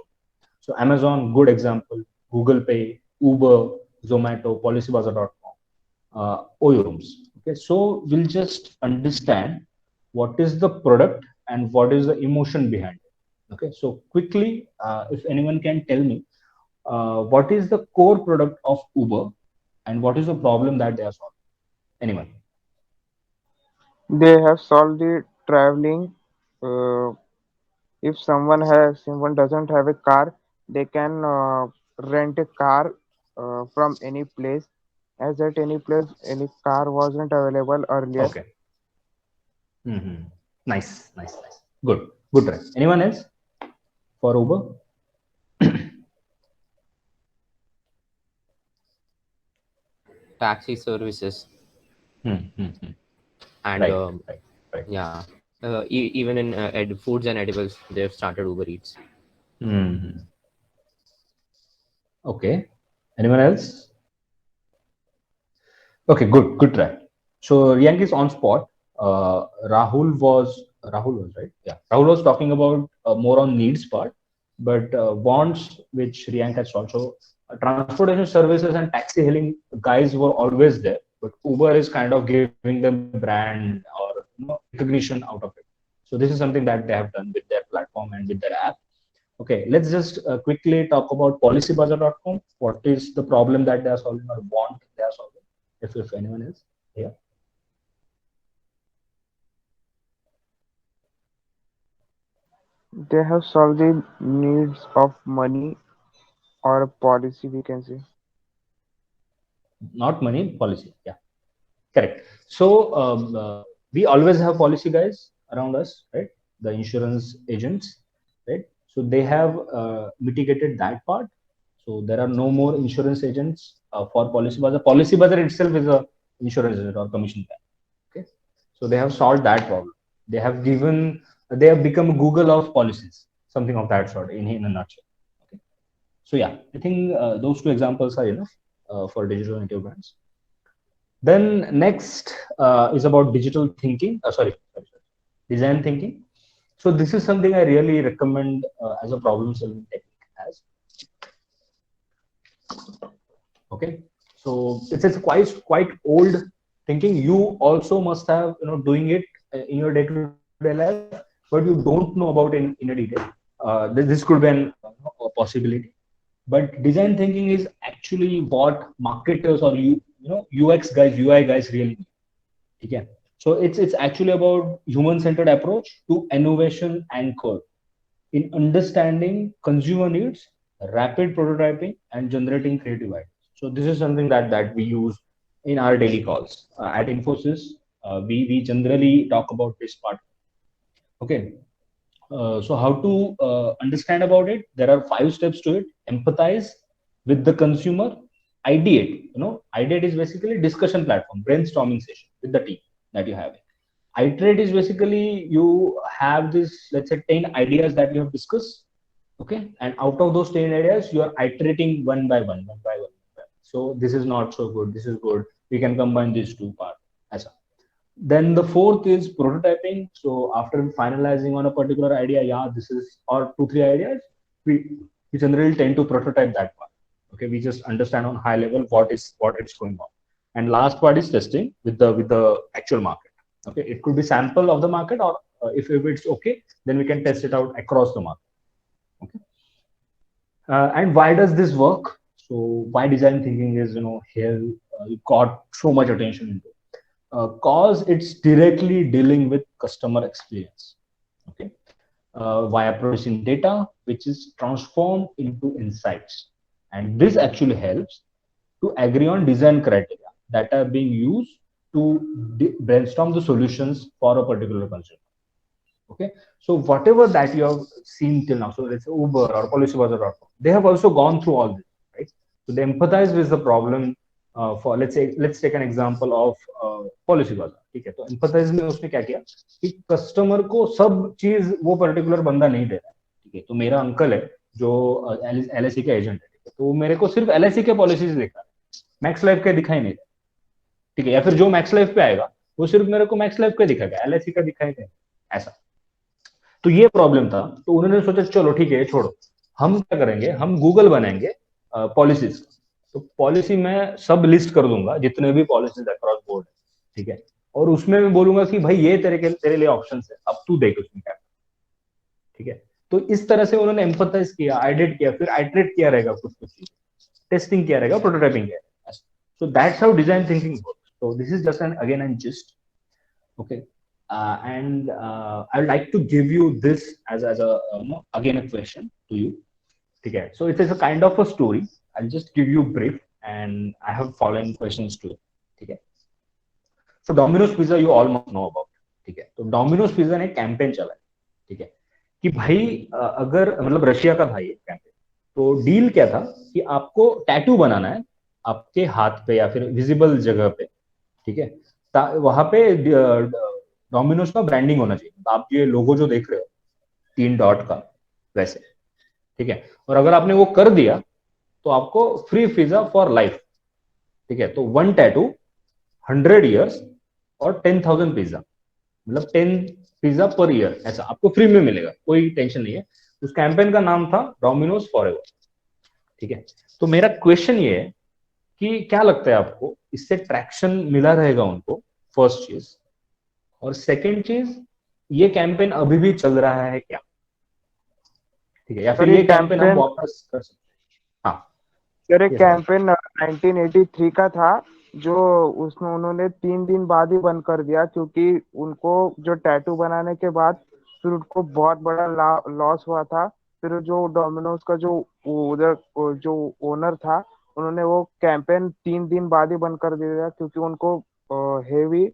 So Amazon, good example. Google Pay, Uber, Zomato, Policybazaar.com, OEMs. Okay, so we'll just understand what is the product and what is the emotion behind it. Okay, so quickly, if anyone can tell me what is the core product of Uber and what is the problem that they are solving? Anyone? They have solved the traveling. Uh, if someone doesn't have a car, they can rent a car from any place. As at any place, any car wasn't available earlier. Okay. Mm-hmm. Nice, nice, nice. Good, good try. Anyone else for Uber? Taxi services Mm-hmm. and Right, right, right. yeah, even in foods and edibles, they've started Uber Eats. Mm-hmm. Okay. Anyone else? Okay, good, good try. So Riyank is on spot. Rahul was right. Yeah, Rahul was talking about more on needs part, but wants which Riyank has also transportation services and taxi hailing guys were always there, but Uber is kind of giving them brand or recognition out of it. So this is something that they have done with their platform and with their app. Okay, let's just quickly talk about policybazaar.com. What is the problem that they are solving or want they are solving? If anyone is here. They have solved the needs of money or policy, we can say. Not money, policy. Yeah, correct. So we always have policy guys around us, right? The insurance agents, right? So they have mitigated that part. So there are no more insurance agents for policy bazar. Policy bazar itself is a insurance agent or commission plan. Okay, so they have solved that problem. They have given, they have become a Google of policies, something of that sort in a nutshell. Okay, so yeah, I think those two examples are enough for digital native brands. Then next is about digital thinking. Sorry, design thinking. So this is something I really recommend as a problem solving technique. As okay, so it's quite old thinking. You also must have doing it in your day to day life, but you don't know about in a detail. This could be a possibility. But design thinking is actually what marketers or UX guys, UI guys really need. Okay. So it's actually about human centered approach to innovation anchored in understanding consumer needs, rapid prototyping, and generating creative ideas. So this is something that we use in our daily calls at Infosys. We generally talk about this part. Okay. So how to understand about it? There are 5 steps to it. Empathize with the consumer. Ideate. Ideate is basically discussion platform, brainstorming session with the team that you have. Iterate is basically you have this, let's say, 10 ideas that you have discussed. Okay, and out of those 10 ideas, you are iterating one by one, one by one. So this is not so good. This is good. We can combine these two parts. As then the fourth is prototyping. So after finalizing on a particular idea, yeah, this is or 2 3 ideas, we generally tend to prototype that part. Okay, we just understand on high level what it's going on. And last part is testing with the actual market. Okay, it could be sample of the market, or if it's okay, then we can test it out across the market. Okay, and why does this work? So why design thinking is here got so much attention into cause it's directly dealing with customer experience, okay, via producing data which is transformed into insights, and this actually helps to agree on design criteria that are being used to brainstorm the solutions for a particular consumer. Okay, so whatever that you have seen till now, so let's say Uber or Policybazaar.com, they have also gone through all this, right? So they empathize with the problem. For let's take an example of Policybazaar. ठीक है, तो empathize में उसने क्या किया कि customer को सब चीज वो पर्टिकुलर बंदा नहीं दे रहा है. ठीक है, तो मेरा अंकल है जो LIC का एजेंट है, तो वो मेरे को सिर्फ LIC के पॉलिसीज दिखा रहा है, मैक्स लाइफ के दिखाई नहीं दे. ठीक है, या फिर जो मैक्स लाइफ पे आएगा वो सिर्फ मेरे को मैक्स लाइफ का दिखाएगा, LIC का दिखाई नहीं, ऐसा. तो ये प्रॉब्लम था, तो उन्होंने सोचा चलो ठीक है छोड़ो, हम क्या करेंगे, हम गूगल बनाएंगे पॉलिसीज। तो पॉलिसी में सब लिस्ट कर दूंगा जितने भी पॉलिसीज अक्रॉस बोर्ड है, ठीक है, और उसमें मैं बोलूंगा कि भाई ये तेरे लिए ऑप्शन है, अब तू देख उसमें क्या, ठीक है। तो इस तरह से उन्होंने एम्फसाइज किया, आइडेट किया, फिर आइटरेट किया रहेगा, कुछ कुछ चीज टेस्टिंग किया रहेगा, प्रोटोटाइपिंग किया रहेगा। So that's how design thinking works. So this is just an again and gist, okay. And I would like to give you this as a again a question to you. Okay, so it is a kind of a story. I'll just give you brief, and I have following questions to it. Okay. So Domino's Pizza you all must know about. ठीक है, तो Domino's Pizza ने campaign चला है, ठीक है, कि भाई अगर मतलब रशिया का था ये कैंपेन, तो डील क्या था कि आपको टैटू बनाना है आपके हाथ पे या फिर विजिबल जगह पे, ठीक है, वहां पे डोमिनोज का ब्रांडिंग होना चाहिए। तो आप ये लोगो जो देख रहे हो 3 डॉट का, वैसे, ठीक है, और अगर आपने वो कर दिया तो आपको फ्री पिज्जा फॉर लाइफ, ठीक है। तो 1 टैटू 100 years और 10,000 पिज्जा, मतलब 10 पिज्जा पर ईयर, ऐसा आपको फ्री में मिलेगा, कोई टेंशन नहीं है। उस कैंपेन का नाम था डोमिनोज फॉर एवर, ठीक है। तो मेरा क्वेश्चन ये है कि क्या लगता है आपको, इससे ट्रैक्शन मिला रहेगा उनको, फर्स्ट चीज, और सेकंड चीज, ये कैंपेन अभी भी चल रहा है क्या, ठीक है, या फिर सर ये ये कैंपेन हम कैंपेन वापस कर सकते हैं? हाँ, सर एक यस भाई। कैंपेन 1983 का था, जो उसमें उन्होंने 3 दिन बाद ही बंद कर दिया, क्योंकि उनको जो टैटू बनाने के बाद फिर उनको बहुत बड़ा लॉस हुआ था। फिर जो डोमिनोज का जो उधर जो ओनर था, उन्होंने वो कैंपेन 3 दिन बाद ही बंद कर दिया, क्योंकि उनको हेवी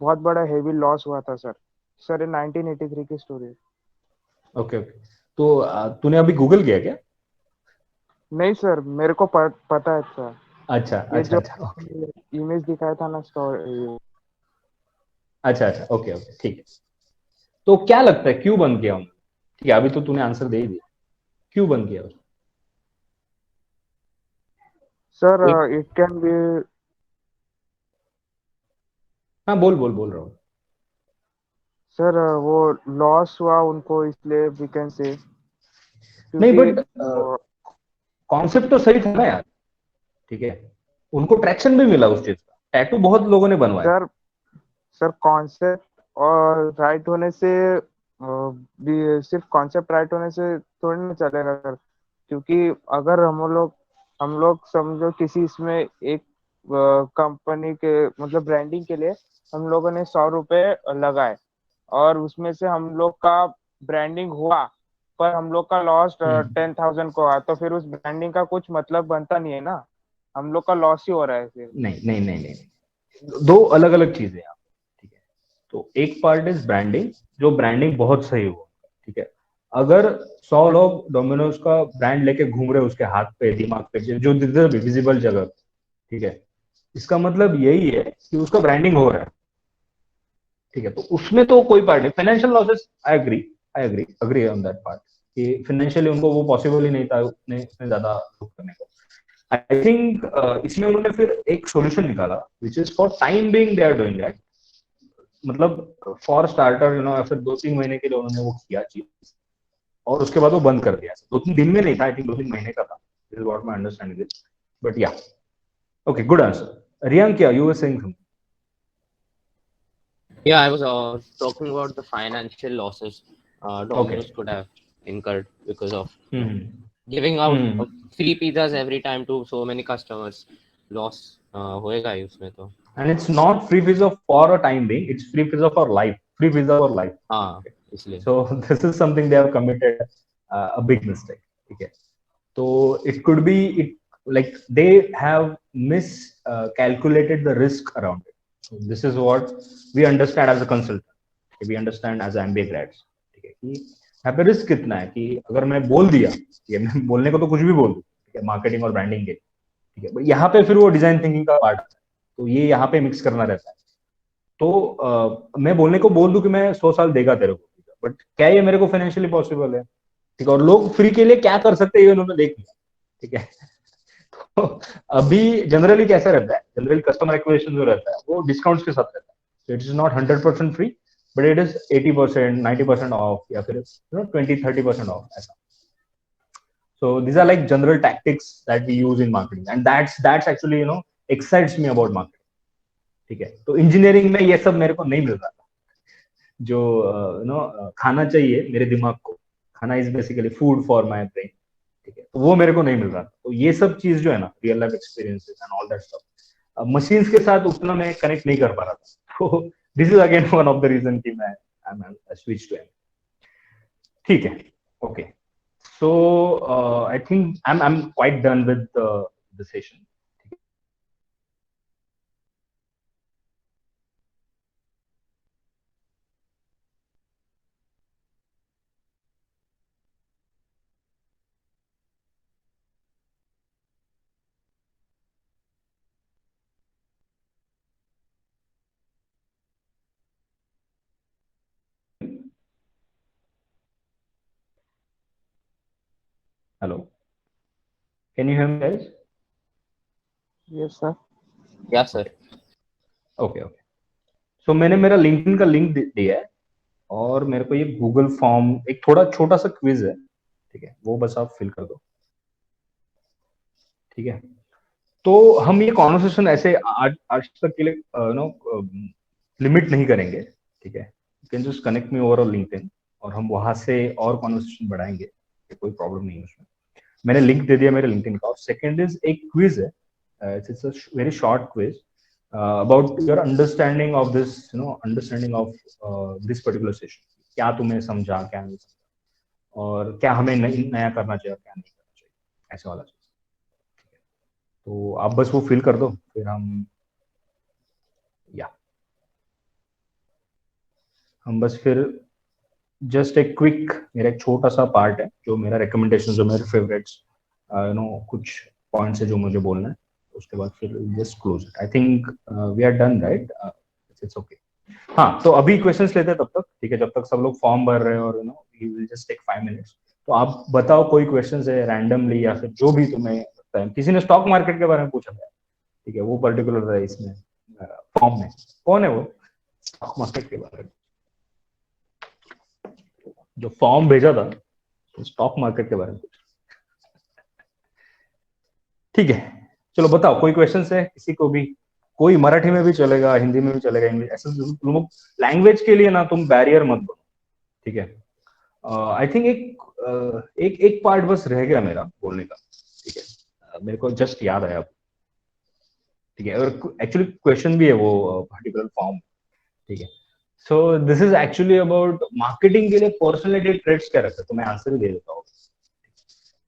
बहुत बड़ा हेवी लॉस हुआ था सर। सर ये 1983 की स्टोरी। ओके ओके, तो तूने अभी गूगल किया क्या? नहीं सर, मेरे को पता है सर। अच्छा ये अच्छा जो अच्छा, ओके, इमेज दिखाया था ना स्टोरी। अच्छा अच्छा, ओके ओके, ठीक है। तो क्या लगता है क्यों बंद किया उन्होंने? ठीक है, अभी तो तूने आंसर दे ही दिया, क्यों बंद किया उसने? सर कोई, इट कैन बी। हाँ बोल बोल बोल रहा हूँ। सर वो लॉस हुआ उनको, इसलिए वी कैन से, नहीं क्योंकि बट कॉन्सेप्ट तो सही था ना यार, ठीक है, उनको ट्रैक्शन भी मिला उस चीज का, टैटू बहुत लोगों ने बनवाए। सर सर कॉन्सेप्ट और राइट होने से भी, सिर्फ कॉन्सेप्ट राइट होने से थोड़ी ना चलेगा सर। क्योंकि अगर हम लोग समझो किसी इसमें एक कंपनी के मतलब ब्रांडिंग के लिए हम लोगों ने 100 रुपए लगाए, और उसमें से हम लोग का ब्रांडिंग हुआ, पर हम लोग का लॉस हम्म, 10,000 को हुआ, तो फिर उस ब्रांडिंग का कुछ मतलब बनता नहीं है ना। हम लोग का लॉस ही हो रहा है फिर। नहीं नहीं नहीं नहीं, दो अलग अलग चीजें हैं, ठीक है। तो एक पार्ट इज ब्रांडिंग, जो ब्रांडिंग बहुत सही हुआ, ठीक है। अगर 100 लोग डोमिनोज का ब्रांड लेके घूम रहे हैं उसके हाथ पे, दिमाग पे, जो जिधर भी विजिबल जगह, ठीक है, इसका मतलब यही है कि उसका ब्रांडिंग हो रहा है, ठीक है। तो उसमें तो कोई पार्ट नहीं, financial losses, I agree agree on that part, कि फाइनेंशियली उनको वो पॉसिबल ही नहीं था उतने उतने ज्यादा लोग करने को। आई थिंक इसमें उन्होंने फिर एक सॉल्यूशन निकाला, which is for time being they are doing that, मतलब फॉर स्टार्टर फिर 2-3 महीने के लिए उन्होंने वो किया चीज, और उसके बाद वो बंद कर दिया। 2-3 दिन में नहीं था, आई थिंक 2-3 महीने का था, this is what my understanding is, but या, ओके, गुड आंसर। रियांक, क्या you were saying something? Yeah, I was talking about the financial losses okay, Domino's could have incurred because of hmm giving out hmm, free pizzas every time to so many customers. Loss होएगा ही उसमें तो। and it's not free visa for a time being, it's free visa for life, free visa for life. हाँ, Okay. इसलिए। So this is something they have committed a big mistake, okay. So it could be it, like they have miscalculated the risk around it. So this is what we understand as a consultant, okay? We understand as MBA grads, ठीक है, कि यहाँ पे risk कितना है, कि अगर मैं बोल दिया, ठीक है, मैं बोलने को तो कुछ भी बोल दूं, ठीक है, मार्केटिंग और ब्रांडिंग के, ठीक है, यहाँ पे फिर वो डिजाइन थिंकिंग का पार्ट, तो ये यहाँ पे मिक्स करना रहता है। तो मैं बोलने को बोल दूं कि मैं 100 साल देगा तेरे को, बट क्या ये मेरे को फाइनेंशियली पॉसिबल है, ठीक है, और लोग फ्री के लिए क्या कर सकते हैं ये उन्होंने देख लिया, ठीक है। तो अभी जनरली कैसा रहता है, जनरली कस्टमर एक्विजिशन जो रहता है वो डिस्काउंट्स के साथ रहता है, so it is not 100% free, but it is 80%, 90% of, या फिर 20-30% ऑफ, ऐसा। So these are like general tactics that we use in marketing, and that's actually excites me about marketing. ठीक है, तो इंजीनियरिंग में ये सब मेरे को नहीं मिल रहा था, जो खाना चाहिए मेरे दिमाग को, खाना is basically food for my brain, ठीक है, तो वो मेरे को नहीं मिल रहा था। तो ये सब चीज जो है ना, real life experiences and all that stuff, machines के साथ उतना मैं कनेक्ट नहीं कर पा रहा था। तो this is again one of the reason कि मैं स्विच टू एम। ठीक है, okay, so I think I am quite done with the session. Hello, can you hear me guys? Yes, sir. Yeah sir. Okay okay, so मैंने मेरा LinkedIn का link दिया है, और मेरे को ये गूगल फॉर्म, एक थोड़ा छोटा सा क्विज है, ठीक है, वो बस आप फिल कर दो। ठीक है, तो हम ये कॉन्वर्सेशन ऐसे आज आज तक के लिए लिमिट नहीं करेंगे, ठीक है, you can just connect me over LinkedIn, और हम वहां से और कॉन्वर्सेशन बढ़ाएंगे, कोई प्रॉब्लम नहीं है उसमें। मैंने लिंक दे दिया मेरे लिंक्डइन का। और सेकंड इज एक क्विज है, it's a very short quiz about your understanding of this, understanding of this particular session, क्या तुम्हें समझा, क्या नहीं समझा, और क्या हमें नया करना चाहिए, क्या नहीं करना चाहिए, ऐसे वाला चीज। तो आप बस वो फिल कर दो, फिर हम बस फिर जस्ट एक क्विक, मेरा एक छोटा सा पार्ट है जो मेरा रिकमेंडेशन, जो मेरे फेवरेट्स, कुछ पॉइंट्स है जो मुझे बोलना है, उसके बाद फिर just close it. I think we are done, right? It's okay. हाँ, तो अभी क्वेश्चंस लेते हैं तब तक, ठीक है, जब तक सब लोग फॉर्म भर रहे हैं, और we will just take 5 minutes. तो आप बताओ, कोई क्वेश्चंस है रैंडमली, या फिर जो भी तुम्हें लगता है। किसी ने स्टॉक मार्केट के बारे में पूछा था, ठीक है, वो पर्टिकुलर है इसमें फॉर्म में, कौन है वो स्टॉक मार्केट के बारे में जो फॉर्म भेजा था, तो स्टॉक मार्केट के बारे में? ठीक है, चलो बताओ, कोई क्वेश्चन है किसी को भी? कोई मराठी में भी चलेगा, हिंदी में भी चलेगा, इंग्लिश, ऐसे तुम लोग लैंग्वेज के लिए ना तुम बैरियर मत बनो, ठीक है। आई थिंक एक पार्ट बस रह गया मेरा बोलने का, ठीक है, मेरे को जस्ट याद आया, ठीक है, और एक्चुअली क्वेश्चन भी है वो पर्टिकुलर फॉर्म, ठीक है। So this is actually about marketing के लिए पर्सनैलिटी ट्रेट्स क्या रखते हैं, तो मैं आंसर ही दे देता हूँ।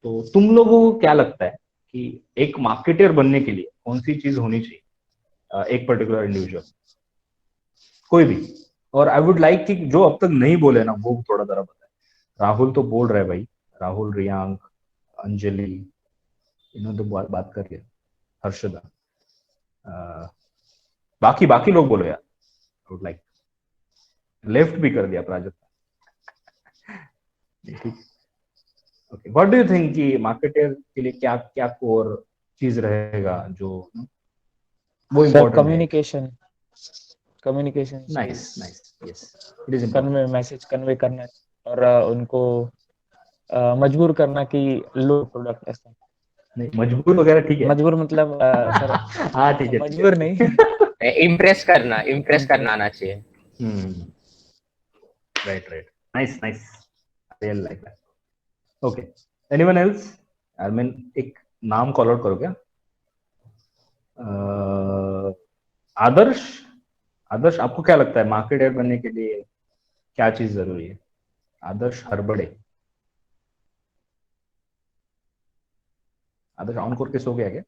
तो तुम लोगों को क्या लगता है कि एक मार्केटर बनने के लिए कौन सी चीज होनी चाहिए, एक पर्टिकुलर इंडिविजुअल, कोई भी? और आई वुड लाइक कि जो अब तक नहीं बोले ना, वो थोड़ा जरा बताए। राहुल तो बोल रहे भाई, राहुल, रियांक, अंजलि, इन्होंने तो बात कर लिया, हर्षदा, बाकी बाकी लोग बोलो यार, आई वुड लाइक। लेफ्ट भी कर दिया प्राजक्ता, ठीक। Okay, what do you think कि मार्केटर के लिए क्या क्या कोर चीज रहेगा जो वो सर इम्पोर्टेंट है? Communication nice skills, nice, yes, it is convey, message convey करना, और उनको मजबूर करना कि लो प्रोडक्ट ऐसा। नहीं, मजबूर वगैरह ठीक है। मजबूर मतलब सर, हाँ ठीक है, मजबूर नहीं, इम्प्रेस करना आना चाहिए। Right right, nice nice, real like that. Okay, anyone else? I mean एक नाम कॉल आउट करो क्या? आदर्श, आदर्श, आपको क्या लगता है मार्केटर बनने के लिए क्या चीज जरूरी है? आदर्श हरबड़े, आदर्श ऑन करके सो गया क्या?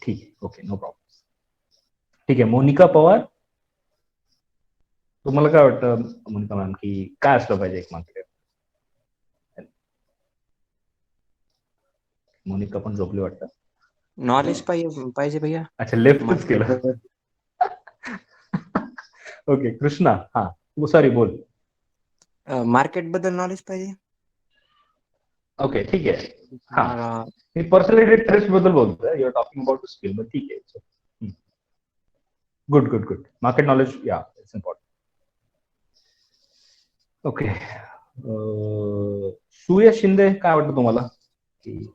ठीक है, ओके, नो प्रॉब्लम। ठीक आहे, मोनिका पवार, तुम्हाला काय वाटतं मोनिका मॅम की काय असलं पाहिजे एक मार्केटर? मोनिका पण झोपली वाटतं. नॉलेज पाहिजे भैया अच्छा, लेफ्टच मार्केट केलं. ओके, कृष्णा, हा, सॉरी, बोल. मार्केट बद्दल नॉलेज पाहिजे. ओके, ठीक आहे. हा, मला मी पर्सनॅलिटी ट्रेस्ट बद्दल बोलतोय, you are talking about skill, but ठीक आहे. Good good good, market knowledge, yeah, it's important. Okay, Suyash Shinde, काय वाटतं तुम्हाला की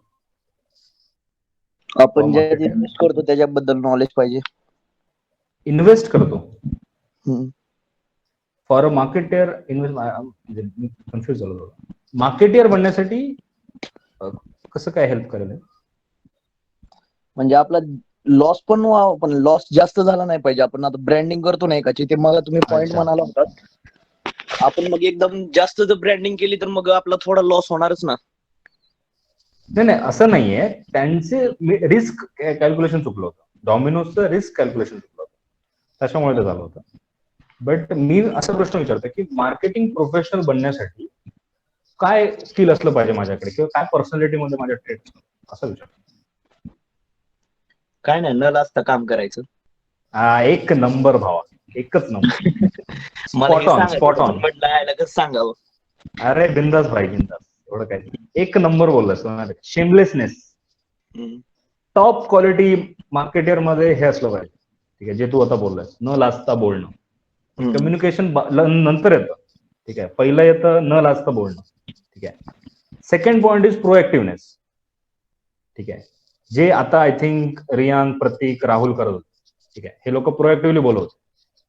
आपण ज्यात इन्व्हेस्ट करतो त्याच्याबद्दल नॉलेज पाहिजे. इन्व्हेस्ट करतो hmm. For a marketeer invest, confuse झालो थोडं. मार्केटियर बनण्यासाठी कसं काय हेल्प करेल हे? म्हणजे आपला लॉस पण व्हावा, पण लॉस जास्त झाला नाही पाहिजे. आपण आता ब्रँडिंग करतो ना एकाची, ते मग तुम्ही पॉईंट अच्छा. म्हणाला होतात, आपण मग एकदम जास्त जर ब्रँडिंग केली तर मग आपला थोडा लॉस होणारच ना. नाही नाही, असं नाहीये. त्यांचे रिस्क कॅल्क्युलेशन चुकलं होतं. डॉमिनोजचं रिस्क कॅल्क्युलेशन चुकलं होतं, त्याच्यामुळे ते झालं होतं. बट मी असा प्रश्न विचारतो की मार्केटिंग प्रोफेशनल बनण्यासाठी काय स्किल असलं पाहिजे माझ्याकडे, किंवा काय पर्सनॅलिटी मध्ये माझ्या ट्रेट असं विचार. काय नाही, न लाजता काम करायचं. एक नंबर भावा, एकच नंबर. मला हे स्पॉट ऑन, सांगायचं स्पॉट होतं, ऑन. पण म्हटलं यायला कसं सांगावं. अरे बिंदास भाई, बिंदास. एवढं काय, एक नंबर बोललास. शेमलेसनेस, हम्म. टॉप क्वालिटी मार्केटियर मध्ये हे असलं पाहिजे. ठीक आहे, जे तू आता बोललास, न लाजता बोलणं. हम्म. कम्युनिकेशन नंतर येतं. ठीक आहे, पहिलं येतं न लाजता बोलणं. ठीक आहे. Second point is proactiveness. ठीक आहे, जे आता आय थिंक रियान, प्रतीक, राहुल करत होते. ठीक आहे, हे लोक प्रोएक्टिव्हली बोलवत.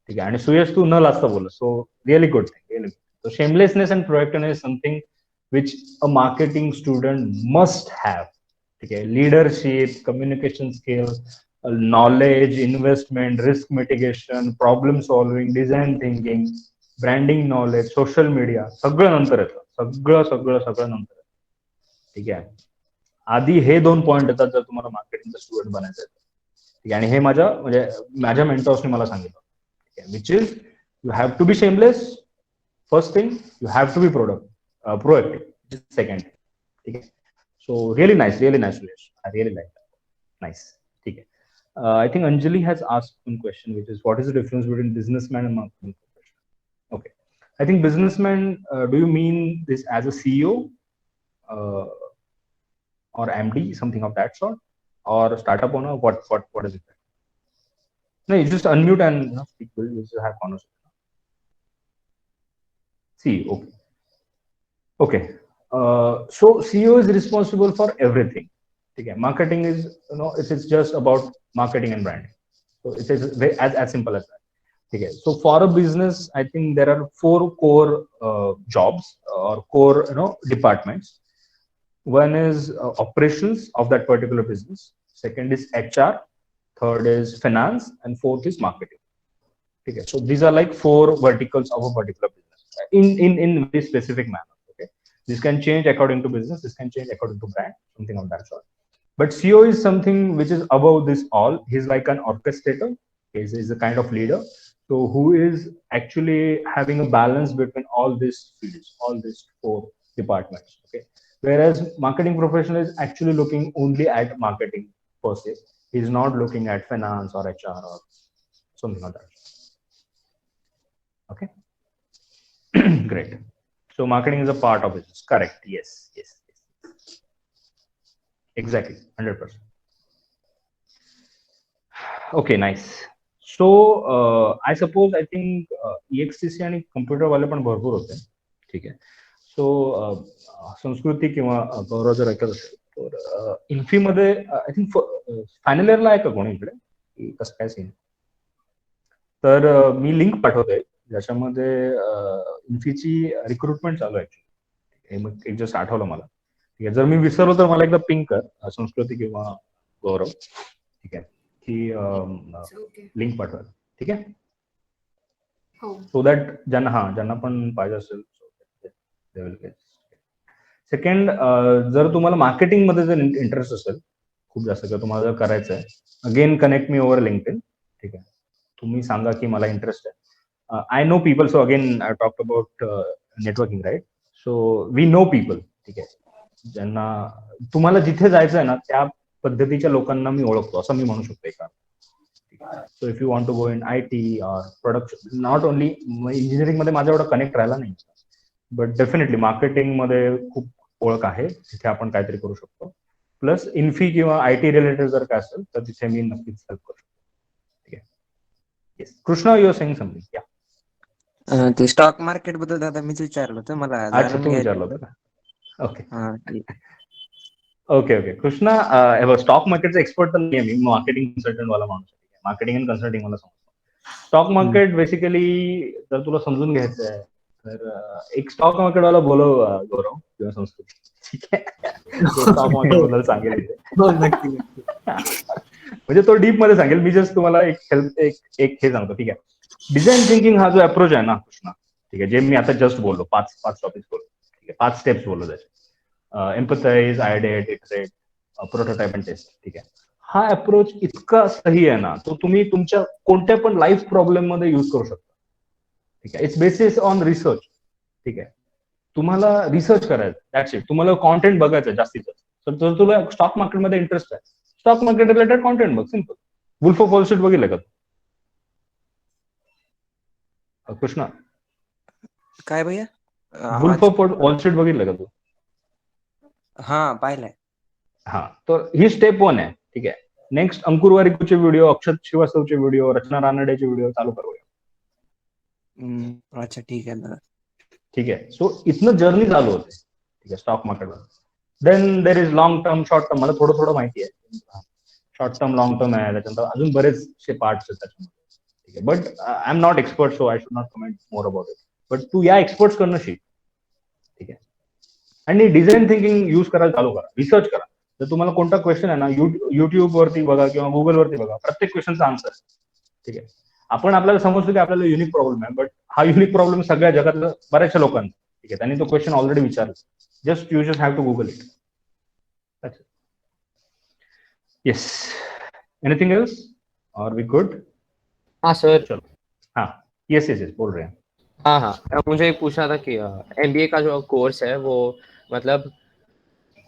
ठीक आहे, आणि सुयश तू न लाजता बोलला. So really good thing, really. So shamelessness and proactiveness is something which a marketing student must have. ठीक आहे, leadership, communication skills, knowledge, investment, risk mitigation, problem solving, design thinking, branding knowledge, social media, सगळं नंतर येतं. सगळं सगळं सगळं नंतर येतं. ठीक आहे, आधी हे 2 पॉईंट येतात जर तुम्हाला मार्केटिंगचा स्टुडंट बनायचं आहे. ठीक आहे, आणि हे माझ्या मेंटॉर्सने मला सांगितलं. ठीक आहे, which is you have to be shameless. First thing, you have to be proactive. Second, okay. So really nice, Suresh. I really like that. Nice. Okay. I think Anjali has asked one question, which is, what is the difference between businessman and marketing professional? Okay. I think businessman. Do you mean this as a CEO or MD, something of that sort, or startup owner? What is it? No, you just unmute and speak. We'll just have conversation. See, okay. Okay. So CEO is responsible for everything. Okay. Marketing is, it's just about marketing and branding. So it is as simple as that. Okay. So for a business, I think there are 4 core jobs or core departments. One is operations of that particular business. Second is HR. Third is finance, and fourth is marketing. Okay. So these are like 4 verticals of a particular business in very specific manner. This can change according to business. This can change according to brand, something of that sort. But CEO is something which is above this all. He's like an orchestrator. He's a kind of leader. So who is actually having a balance between all these fields, all these 4 departments. Okay. Whereas marketing professional is actually looking only at marketing per se. He's not looking at finance or HR or something like that. Okay. Great. So marketing is a part of business. Correct. Yes. Exactly. 100%. Okay, nice. So I suppose I think EXTC आणि computer वाले पण भरपूर होते. ठीक आहे. सो संस्कृती किंवा गौरव जर ऐकत असेल तर इन्फी मध्ये आय थिंक फायनल इयरला आहे का कोणी इकडे, की कसं काय सीन? तर मी लिंक पाठवतोय ज्याच्यामध्ये इन्फीची रिक्रुटमेंट चालू आहे. मग एक जस्ट आठवलं मला. ठीक आहे, जर मी विसरलो तर मला एकदा पिंक कर, संस्कृती किंवा गौरव. ठीक आहे, की लिंक पाठवा. ठीक आहे, सो दॅट ज्यांना पण पाहिजे असेल. सेकंड, जर तुम्हाला मार्केटिंग मध्ये जर इंटरेस्ट असेल खूप जास्त, किंवा तुम्हाला जर करायचं आहे, again connect me over LinkedIn. ठीक आहे, तुम्ही सांगा की मला इंटरेस्ट आहे. I know people. So again I talk about networking, right? So we know people. ठीक आहे, ज्यांना तुम्हाला जिथे जायचं आहे ना त्या पद्धतीच्या लोकांना मी ओळखतो, असं मी म्हणू शकतो एका. So if you want to go in IT और प्रोडक्शन, नॉट ओनली इंजिनिअरिंग मध्ये माझा एवढा कनेक्ट राहिला नाही, बट डेफिनेटली मार्केटिंग मध्ये खूप ओळख आहे, तिथे आपण काहीतरी करू शकतो. प्लस इन्फी किंवा IT रिलेटेड जर काय असेल तर तिथे मी नक्कीच हेल्प करू शकतो. ठीक आहे. Yes, Krishna, you are saying something. Yeah, ते स्टॉक मार्केट बद्दल दादा मीच विचारलं होतं, मला अच्छा, जाणून तू घ्यायचं विचारलं होतं. होतं का? ओके हा ओके कृष्णा, स्टॉक मार्केटचा एक्सपर्ट तर नाही मी, मार्केटिंग कन्सल्टंट वाला माणूस आहे. मार्केटिंग अँड कन्सल्टिंग मला समजतो. स्टॉक मार्केट बेसिकली जर तुला समजून घ्यायचं आहे तर एक स्टॉक मार्केट वाला बोलव, गौरव किंवा संस्कृती, ठीक आहे, जो स्टॉक मार्केट बद्दल सांगेल इथे. हो, नक्की नक्की. म्हणजे तो डीप मध्ये सांगेल. मी जस्ट तुम्हाला एक हेल्प एक हे सांगतो, ठीक आहे. डिझाईन थिंकिंग हा जो अप्रोच आहे ना कृष्णा, ठीक आहे, जे मी आता जस्ट बोललो, पाच टॉपिक्स बोललो, ठीक आहे, 5 स्टेप्स बोललो त्याचे: empathize, ideate, iterate, prototype and test, ठीक आहे. हा अप्रोच इतका सही आहे ना, तो तुम्ही तुमच्या कोणत्या पण लाईफ प्रॉब्लेम मध्ये युज करू शकता, ठीक आहे. इट्स बेसिस ऑन रिसर्च, ठीक आहे. तुम्हाला रिसर्च करायचं, दॅट्स इट. तुम्हाला कॉन्टेंट बघायचं जास्तीत जास्त. तर जर तुला स्टॉक मार्केटमध्ये इंटरेस्ट आहे, स्टॉक मार्केट रिलेटेड कॉन्टेंट बघ, simple. Wolf of Wall Street बघितलं का कृष्णा? काय भैया? वुल्फ आवाज ऑफ वॉल स्ट्रीट बघितलं का तू? हा पाहिलंय. हा, तर ही स्टेप 1 आहे, ठीक आहे. नेक्स्ट अंकुर वारिकूचे व्हिडिओ, अक्षत श्रीवास्तवचे व्हिडिओ, रचना रानडेचे व्हिडिओ चालू करूया. अच्छा ठीक आहे दादा. ठीक आहे. सो इथनं जर्नी चालू होते, ठीक आहे, स्टॉक मार्केटवर. Then there is long term, short term. मला थोडं माहिती आहे. शॉर्ट टर्म, लॉंग टर्म आहे, त्याच्यानंतर अजून बरेचसे पार्ट्स आहेत त्याच्यामध्ये, ठीक आहे. But I am not expert, so I should not comment more about it. But तू या एक्सपर्ट्स कडनं शिक, ठीक आहे. आणि डिझाईन थिंकिंग युज करायला चालू करा, रिसर्च करा. जर तुम्हाला कोणता क्वेश्चन आहे ना, युट्यूब वरती बघा किंवा गुगल वरती बघा, प्रत्येक क्वेश्चनचा आन्सर, ठीक आहे. आपल्याला समजतो की आपल्याला युनिक प्रॉब्लेम आहे, बट हा युनिक प्रॉब्लेम सगळ्या जगातल्या बऱ्याचशा लोकांचा, ठीक आहे. त्यांनी तो क्वेश्चन ऑलरेडी विचारला. Just you just have to Google it. Yes. Anything else or we good? हाँ सर. चलो. हाँ, यस बोल रहे हैं. हाँ, मुझे एक पूछना था कि एमबीए का जो कोर्स है वो मतलब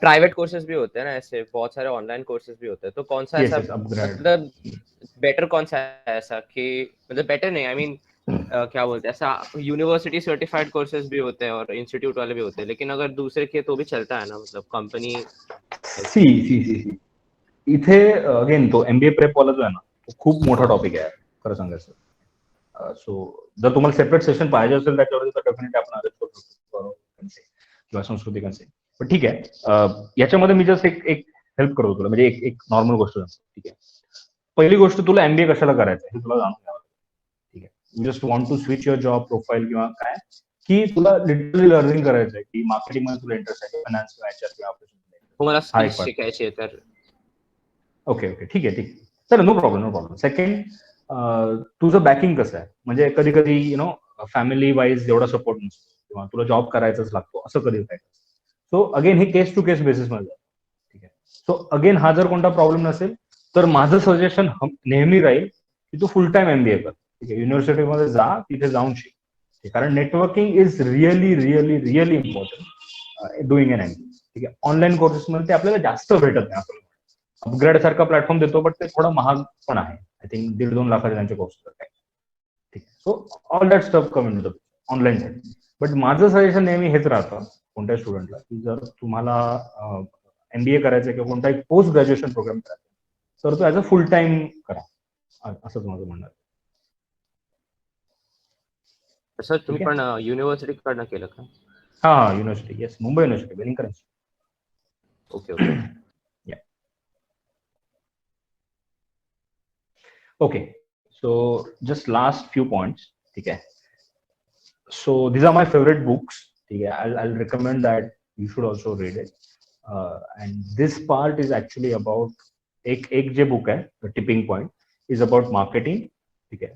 प्राइवेट कोर्सेज भी होते हैं ना, ऐसे बहुत सारे ऑनलाइन कोर्सेज भी होते हैं, तो कौन सा Yes, ऐसा yes, upgrade. मतलब बेटर कौन सा है ऐसा कि मतलब बेटर नहीं, आई मीन क्या बोलते हैं, ऐसा यूनिवर्सिटी सर्टिफाइड कोर्सेज भी होते हैं और इंस्टीट्यूट वाले भी होते हैं, लेकिन अगर दूसरे के तो भी चलता है ना, मतलब कंपनी. सी इथे अगेन तो एमबीए प्रेप वाला जो आहे ना, तो खूप मोठा टॉपिक आहे खरं सांगायचं. सो जर तुम्हाला सेपरेट सेशन पाहिजे असेल त्याच्यावरती तर डेफिनेटली आपण अरेंज करू शकतो किंवा संस्कृती कन्से. पण ठीक आहे, याच्यामध्ये मी जस्ट एक हेल्प करतो तुला, म्हणजे एक नॉर्मल गोष्ट सांगतो, ठीक आहे. पहिली गोष्ट, तुला एमबीए कशाला करायचं हे तुला जाणून घ्यावं, ठीक आहे. You just want to switch your job profile किंवा काय, की तुला लिटरली लर्निंग करायचं आहे, की मार्केटिंग मध्ये तुला इंटरेस्ट आहे, फायनान्स किंवा एचआर किंवा ऑपरेशन. मला स्किल्स शिकायचे आहे तर. ओके ठीक आहे चला, नो प्रॉब्लेम. सेकंड, तुझं बॅकिंग कसं आहे, म्हणजे कधी कधी फॅमिली वाईज एवढा सपोर्ट नसतो किंवा तुला जॉब करायचाच लागतो, असं कधी काय. सो अगेन हे केस टू केस बेसिस मध्ये, ठीक आहे. सो अगेन हा जर कोणता प्रॉब्लेम नसेल तर माझं सजेशन नेहमी राहील की तू फुल टाइम एमबीए कर, ठीक आहे. युनिव्हर्सिटीमध्ये जा, तिथे जाऊन शिक, कारण networking is really important doing an MBA, ठीक आहे. ऑनलाईन कोर्सेसमध्ये ते आपल्याला जास्त भेटत नाही. आपल्याला अपग्रेड सारखा प्लॅटफॉर्म देतो, बट ते थोडं महाग पण आहे. आय थिंक 1.5-2 लाखाचे त्यांचे कोर्सेस आहेत, ठीक आहे. So all that stuff come in to online साठी. बट माझं सजेशन नेहमी हेच राहतं कोणत्या स्टुडंटला, की जर तुम्हाला एमबीए करायचं किंवा कोणताही पोस्ट ग्रॅज्युएशन प्रोग्राम करायचा तर तो ऍज अ फुल टाइम करा, असंच माझं म्हणणं आहे. सर तुम्ही पण युनिव्हर्सिटी कडनं केलं का? हा, university, yes, Mumbai university, Welingkar. Okay. Okay, so just last few points, ठीक है. So these are my favorite books, ठीक है. I'll recommend that you should also read it. And this part is actually about एक जे book आहे, The Tipping Point, is about marketing, ठीक है.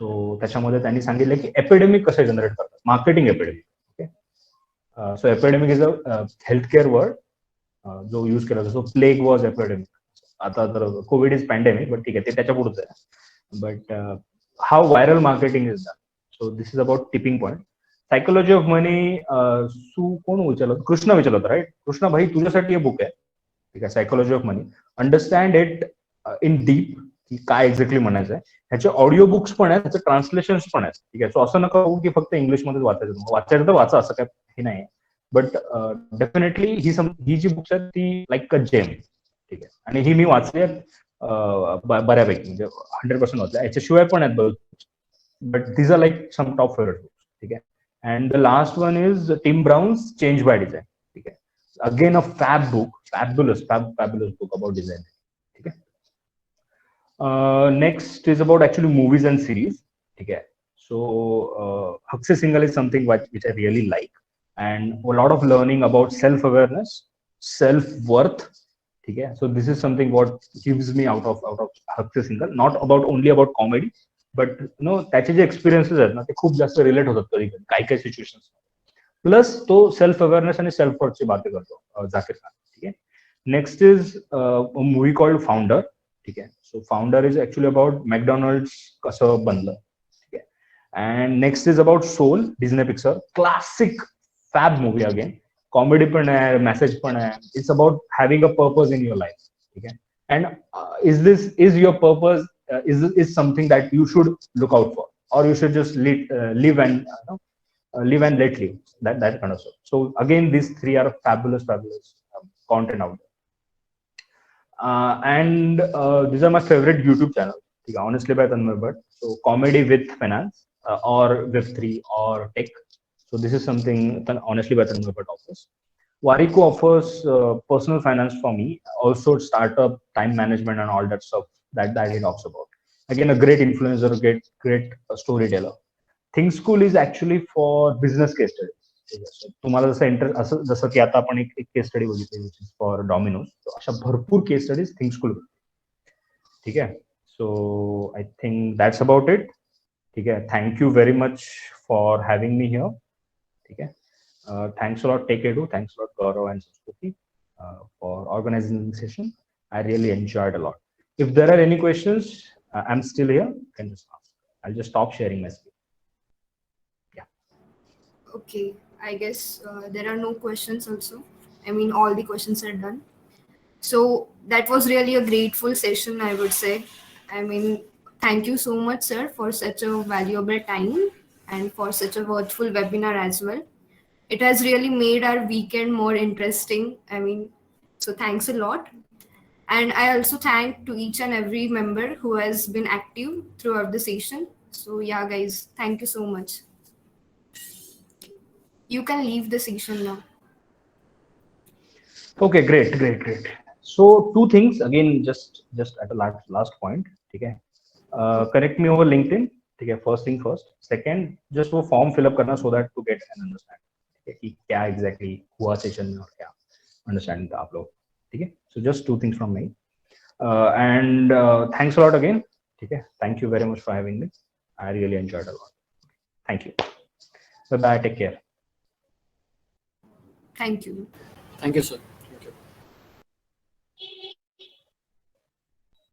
So त्याच्यामध्ये त्यांनी सांगितलं की एपिडेमिक कसं जनरेट करतात, marketing epidemic. Okay, so epidemic is a healthcare word जो यूज केला जातो. Plague was epidemic. आता तर कोविड इज पॅन्डेमिक, बट ठीक आहे, ते त्याच्या पुढचं आहे. But how viral marketing is that. So this is about tipping point. Psychology of money, कोण विचारलं, कृष्णा विचारलं होतं, राईट? कृष्णा भाई, तुझ्यासाठी हे बुक आहे, ठीक आहे, psychology of money. Understand it in deep, की काय एक्झॅक्टली म्हणायचं आहे. ह्याचे ऑडिओ बुक्स पण आहेत, ह्याचे ट्रान्सलेशन्स पण आहेत, ठीक आहे. सो असं नका होऊ की फक्त इंग्लिशमध्येच वाचायचं तर वाचा, असं काय हे नाही. बट डेफिनेटली ही जी बुक्स आहेत ती लाईक अ जेम, ठीक आहे. आणि ही मी वाचली बऱ्यापैकी, म्हणजे 100% वाचल्या. याच्याशिवाय पण आहेत but these are like some top favourite books, ठीक आहे. And the last one is Tim Brown's change by design, ठीक आहे. again a fabulous book about design. Okay. Next is about actually movies and series. Okay. So Haq Se Single is something which I really like, and a lot of learning about self-awareness, self-worth. Okay. So this is something what gives me out of Haq Se Single, not about only about comedy, but त्याचे जे experiences आहेत ना ते खूप जास्त relate होतात कधी कधी काही situations. प्लस तो सेल्फ अवेअरनेस आणि सेल्फ वर्थची बातें करतो जाकीर खान. ठीक आहे. Next is movie called Founder. ठीक आहे. So Founder is actually about McDonald's कसं बनलं. ठीक आहे. And next is about Soul, Disney picture, classic fab movie again. Comedy पण आहे, मेसेज पण आहे. It's about having a purpose in your life. ठीक आहे. And is your purpose is something that you should look out for, or you should just live and let live, that kind of stuff. So again, these three are fabulous content out there. And these are my favorite YouTube channels. Honestly, by Tanmay Bhatt. So comedy with finance, or Web3 or tech. So this is something honestly by Tanmay Bhatt offers. Wariko offers personal finance for me, also startup, time management, and all that stuff that he talks about. Again, a great influencer, great storyteller. Think School is actually for business case study. तुम्हाला जसं असं जसं की आता आपण एक case study बघितली for Domino's, अशा भरपूर केस स्टडीज थिंक स्कूल. ठीक आहे. So I think that's about it. ठीक आहे. Thank you very much for having me here. ठीक आहे. Thanks a lot TechEdu, thanks a lot Gaurav and Sanskruti for organizing the session. I really enjoyed a lot. If there are any questions, I'm still here. You can just ask. I'll just stop sharing my screen. Okay, I guess there are no questions also. I mean, all the questions are done. So that was really a grateful session, I would say. I mean, thank you so much, sir, for such a valuable time and for such a worthwhil webinar as well. It has really made our weekend more interesting. I mean, so thanks a lot. And I also thank to each and every member who has been active throughout the session. So yeah, guys, thank you so much. You can leave the session now. Okay, great. So two things again, just at the last point. Okay. Connect me over LinkedIn. Okay, first thing first. Second, just वो form fill up करना so that to get an understanding. कि क्या exactly हुआ session में और क्या understanding था आप लोग. ठीक है. So just two things from me. And thanks a lot again. ठीक है. Thank you very much for having me. I really enjoyed a lot. Thank you. Bye bye. Take care. Thank you. Thank you, sir.